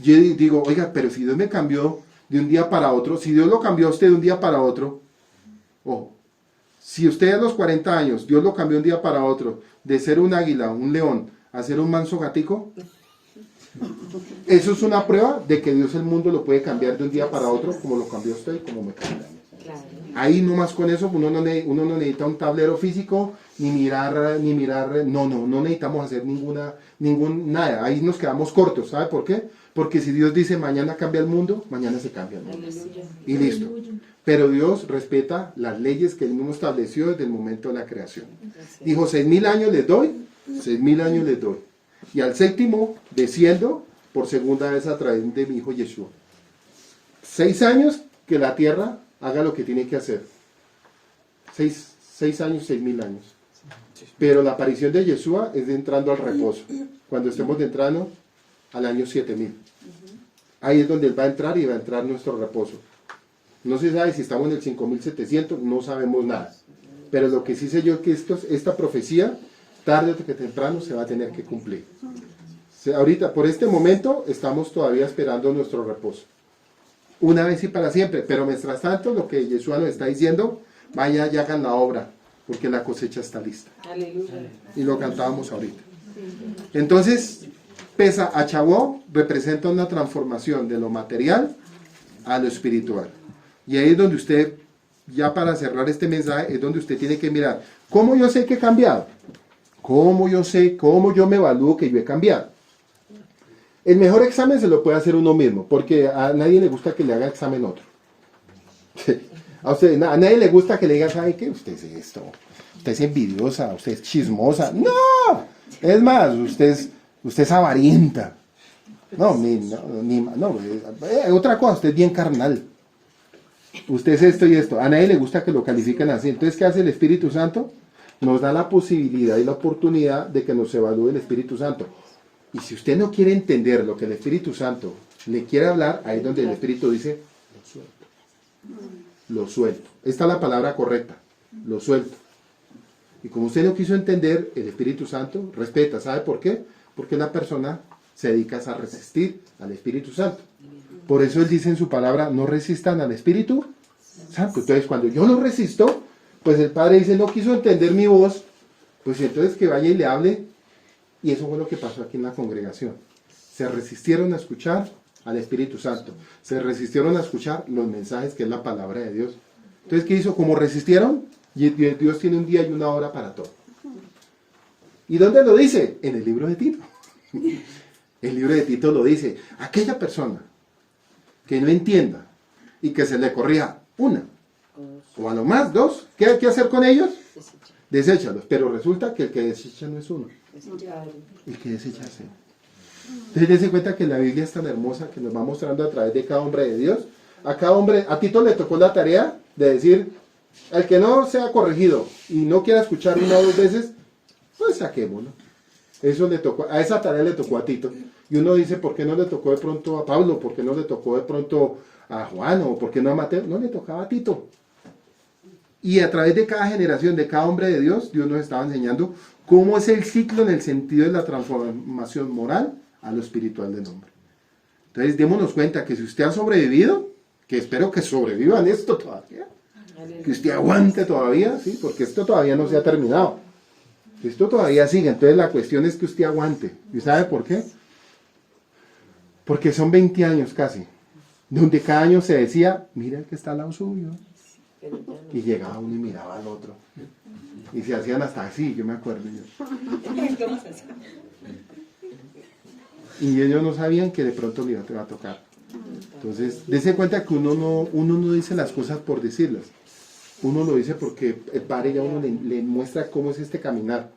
yo digo, oiga, pero si Dios me cambió de un día para otro, si Dios lo cambió a usted de un día para otro, ojo, si usted a los 40 años, Dios lo cambió de un día para otro, de ser un águila, un león, a ser un manso gatico, eso es una prueba de que Dios el mundo lo puede cambiar de un día para otro, como lo cambió usted y como me cambió. Ahí nomás con eso uno no necesita un tablero físico, ni mirar, no necesitamos hacer nada, ahí nos quedamos cortos, ¿sabe por qué? Porque si Dios dice mañana cambia el mundo, mañana se cambia el mundo. Y listo. Pero Dios respeta las leyes que Él mismo estableció desde el momento de la creación. Dijo, 6.000 años les doy, 6.000 años les doy. Y al séptimo desciendo por segunda vez a través de mi hijo Yeshua. 6 años que la tierra haga lo que tiene que hacer. 6 años, 6.000 años. Pero la aparición de Yeshua es de entrando al reposo. Cuando estemos entrando al año 7.000. Ahí es donde Él va a entrar y va a entrar nuestro reposo. No se sabe si estamos en el 5.700, no sabemos nada. Pero lo que sí sé yo es que esta profecía, tarde o que temprano, se va a tener que cumplir. Ahorita, por este momento, estamos todavía esperando nuestro reposo. Una vez y para siempre. Pero mientras tanto, lo que Yeshua nos está diciendo, vaya y hagan la obra, porque la cosecha está lista. Aleluya. Y lo cantábamos ahorita. Entonces, pesa a Shavuot, representa una transformación de lo material a lo espiritual. Y ahí es donde usted, ya para cerrar este mensaje, es donde usted tiene que mirar, ¿cómo yo sé que he cambiado? ¿Cómo yo sé, cómo yo me evalúo que yo he cambiado? El mejor examen se lo puede hacer uno mismo, porque a nadie le gusta que le haga examen otro. A nadie le gusta que le digan, ¿sabe qué? Usted es esto, usted es envidiosa, usted es chismosa. ¡No! Es más, usted es avarienta. No, otra cosa, usted es bien carnal. Usted es esto y esto. A nadie le gusta que lo califiquen así. Entonces, ¿qué hace el Espíritu Santo? Nos da la posibilidad y la oportunidad de que nos evalúe el Espíritu Santo. Y si usted no quiere entender lo que el Espíritu Santo le quiere hablar, ahí es donde el Espíritu dice, lo suelto. Lo suelto. Esta es la palabra correcta. Lo suelto. Y como usted no quiso entender, el Espíritu Santo respeta. ¿Sabe por qué? Porque la persona se dedica a resistir al Espíritu Santo. Por eso Él dice en su palabra, no resistan al Espíritu Santo. Entonces, cuando yo lo resisto, pues el Padre dice, no quiso entender mi voz, pues entonces que vaya y le hable. Y eso fue lo que pasó aquí en la congregación. Se resistieron a escuchar al Espíritu Santo. Se resistieron a escuchar los mensajes que es la palabra de Dios. Entonces, ¿qué hizo? Como resistieron, y Dios tiene un día y una hora para todo. ¿Y dónde lo dice? En el libro de Tito. El libro de Tito lo dice. Aquella persona que no entienda y que se le corrija una, o a lo más dos, ¿qué hay que hacer con ellos? Deséchalos. Pero resulta que el que desecha no es uno. El que desecha es él. Entonces, dense cuenta que la Biblia es tan hermosa que nos va mostrando a través de cada hombre de Dios. A cada hombre, a Tito le tocó la tarea de decir, al que no sea corregido y no quiera escuchar una o dos veces, pues saquémoslo. Eso le tocó, a esa tarea le tocó a Tito. Y uno dice, ¿por qué no le tocó de pronto a Pablo? ¿Por qué no le tocó de pronto a Juan? ¿O por qué no a Mateo? No le tocaba a Tito. Y a través de cada generación, de cada hombre de Dios, Dios nos estaba enseñando cómo es el ciclo en el sentido de la transformación moral a lo espiritual del hombre. Entonces, démonos cuenta que si usted ha sobrevivido, que espero que sobreviva en esto todavía, que usted aguante todavía, ¿sí? Porque esto todavía no se ha terminado. Esto todavía sigue. Entonces, la cuestión es que usted aguante. ¿Y sabe por qué? Porque son 20 años casi, donde cada año se decía, mira el que está al lado suyo. Y llegaba uno y miraba al otro. Y se hacían hasta así, yo me acuerdo. Y ellos no sabían que de pronto le iba a tocar. Entonces, dense cuenta que uno no dice las cosas por decirlas. Uno lo dice porque el Padre ya uno le muestra cómo es este caminar.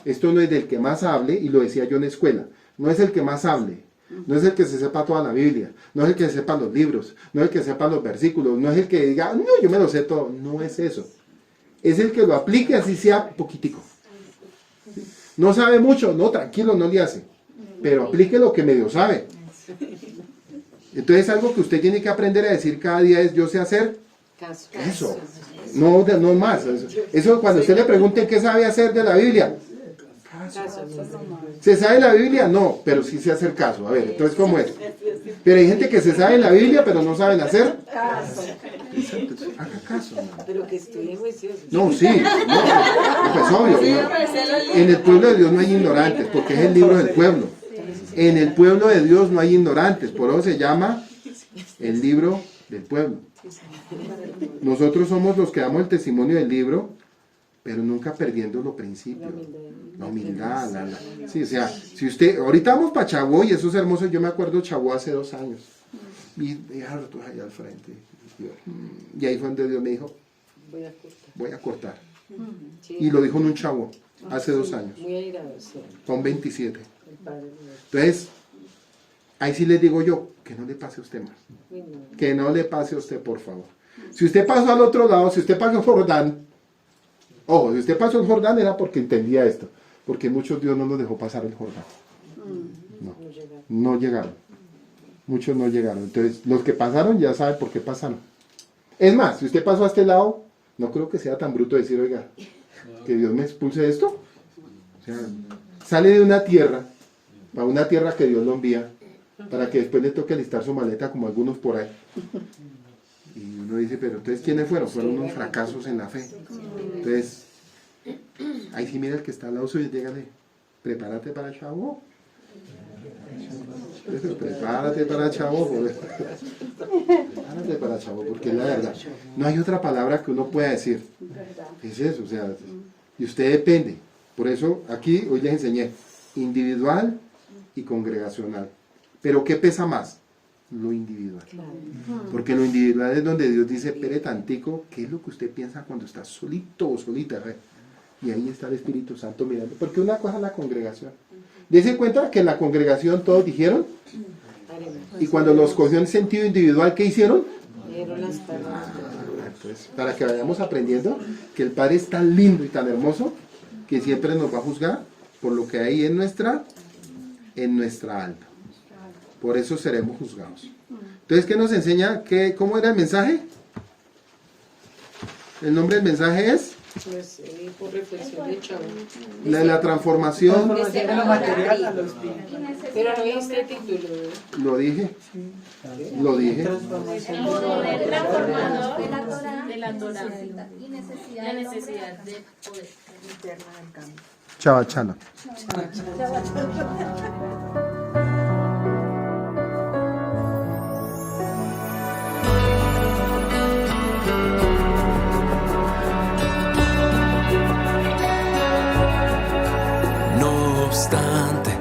Esto no es del que más hable, y lo decía yo en la escuela. No es el que más hable. No es el que se sepa toda la Biblia, no es el que sepa los libros, no es el que sepa los versículos, no es el que diga, no, yo me lo sé todo. No es eso. Es el que lo aplique así sea poquitico. No sabe mucho, no, tranquilo, no le hace. Pero aplique lo que medio sabe. Entonces algo que usted tiene que aprender a decir cada día es, yo sé hacer eso. No más. Eso cuando usted le pregunte qué sabe hacer de la Biblia. ¿Se sabe la Biblia? No, pero sí sé hacer caso. A ver, entonces, ¿cómo es? Pero hay gente que se sabe la Biblia, pero no saben hacer caso. Haga caso. ¿No? Pero que estudien juiciosos. No, sí. No, pues obvio. ¿No? En el pueblo de Dios no hay ignorantes, porque es el libro del pueblo. En el pueblo de Dios no hay ignorantes, por eso se llama el libro del pueblo. Nosotros somos los que damos el testimonio del libro, pero nunca perdiendo los principios, la humildad, sí, o sea, si usted, ahorita vamos para Chabó y eso es hermoso, yo me acuerdo Chabó hace 2 años, y tú allá al frente, y ahí fue donde Dios me dijo, voy a cortar, y lo dijo en un Chabó, hace 2 años, con 27, entonces, ahí sí les digo yo, que no le pase a usted más, que no le pase a usted, por favor, si usted pasó al otro lado, si usted pasó por Jordán, ojo, si usted pasó el Jordán era porque entendía esto, porque muchos Dios no nos dejó pasar el Jordán. No llegaron. Muchos no llegaron. Entonces, los que pasaron ya saben por qué pasaron. Es más, si usted pasó a este lado, no creo que sea tan bruto decir, oiga, que Dios me expulse de esto. O sea, sale de una tierra, para una tierra que Dios lo envía, para que después le toque alistar su maleta como algunos por ahí. Y uno dice, pero entonces, ¿quiénes fueron? Fueron unos fracasos en la fe. Entonces, ahí sí mira el que está al lado suyo y dígale, prepárate para el chavo. Prepárate para chavo, prepárate para chavo, porque es la verdad. No hay otra palabra que uno pueda decir. Es eso, o sea, y usted depende. Por eso aquí hoy les enseñé individual y congregacional. Pero ¿qué pesa más? Lo individual. Porque lo individual es donde Dios dice, espere tantico, ¿qué es lo que usted piensa cuando está solito o solita? Y ahí está el Espíritu Santo mirando. Porque una cosa es la congregación. Dese cuenta que en la congregación todos dijeron, y cuando los cogió en sentido individual, ¿qué hicieron? Entonces, para que vayamos aprendiendo que el Padre es tan lindo y tan hermoso que siempre nos va a juzgar por lo que hay en nuestra alma. Por eso seremos juzgados. Entonces, ¿qué nos enseña? ¿Cómo era el mensaje? El nombre del mensaje es Pues por reflexión de Chavo. la transformación. De lo material a lo espiritual. Pero no viste el título. Lo dije. Lo dije. El transformador de la Torah y la necesidad de poder interna del cambio. Chavachana. No obstante,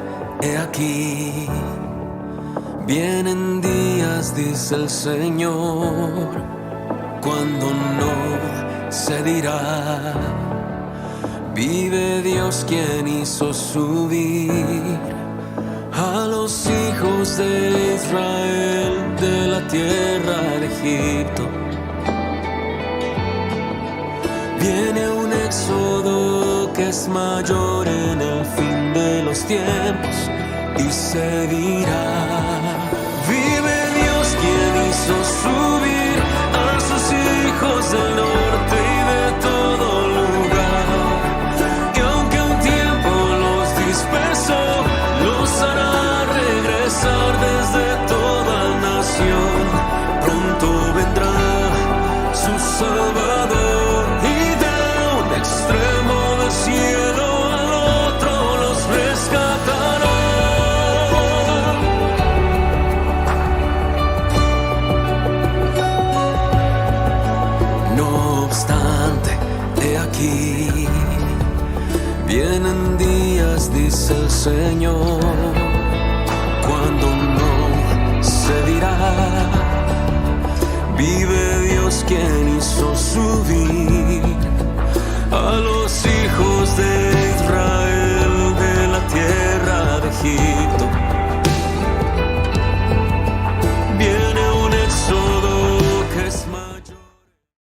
he aquí, vienen días, dice el Señor, cuando no se dirá, vive Dios quien hizo subir a los hijos de Israel de la tierra de Egipto. Viene un éxodo que es mayor en el fin de los tiempos y se dirá, vive Dios quien hizo subir a sus hijos del norte y de todo lugar, y aunque un tiempo los dispersó, los hará regresar desde toda nación. Pronto vendrá su Salvador y de un extremo del cielo al otro los rescatará. No obstante, he aquí, vienen días, dice el Señor, cuando no se dirá, vive Dios quien hizo subir a los hijos de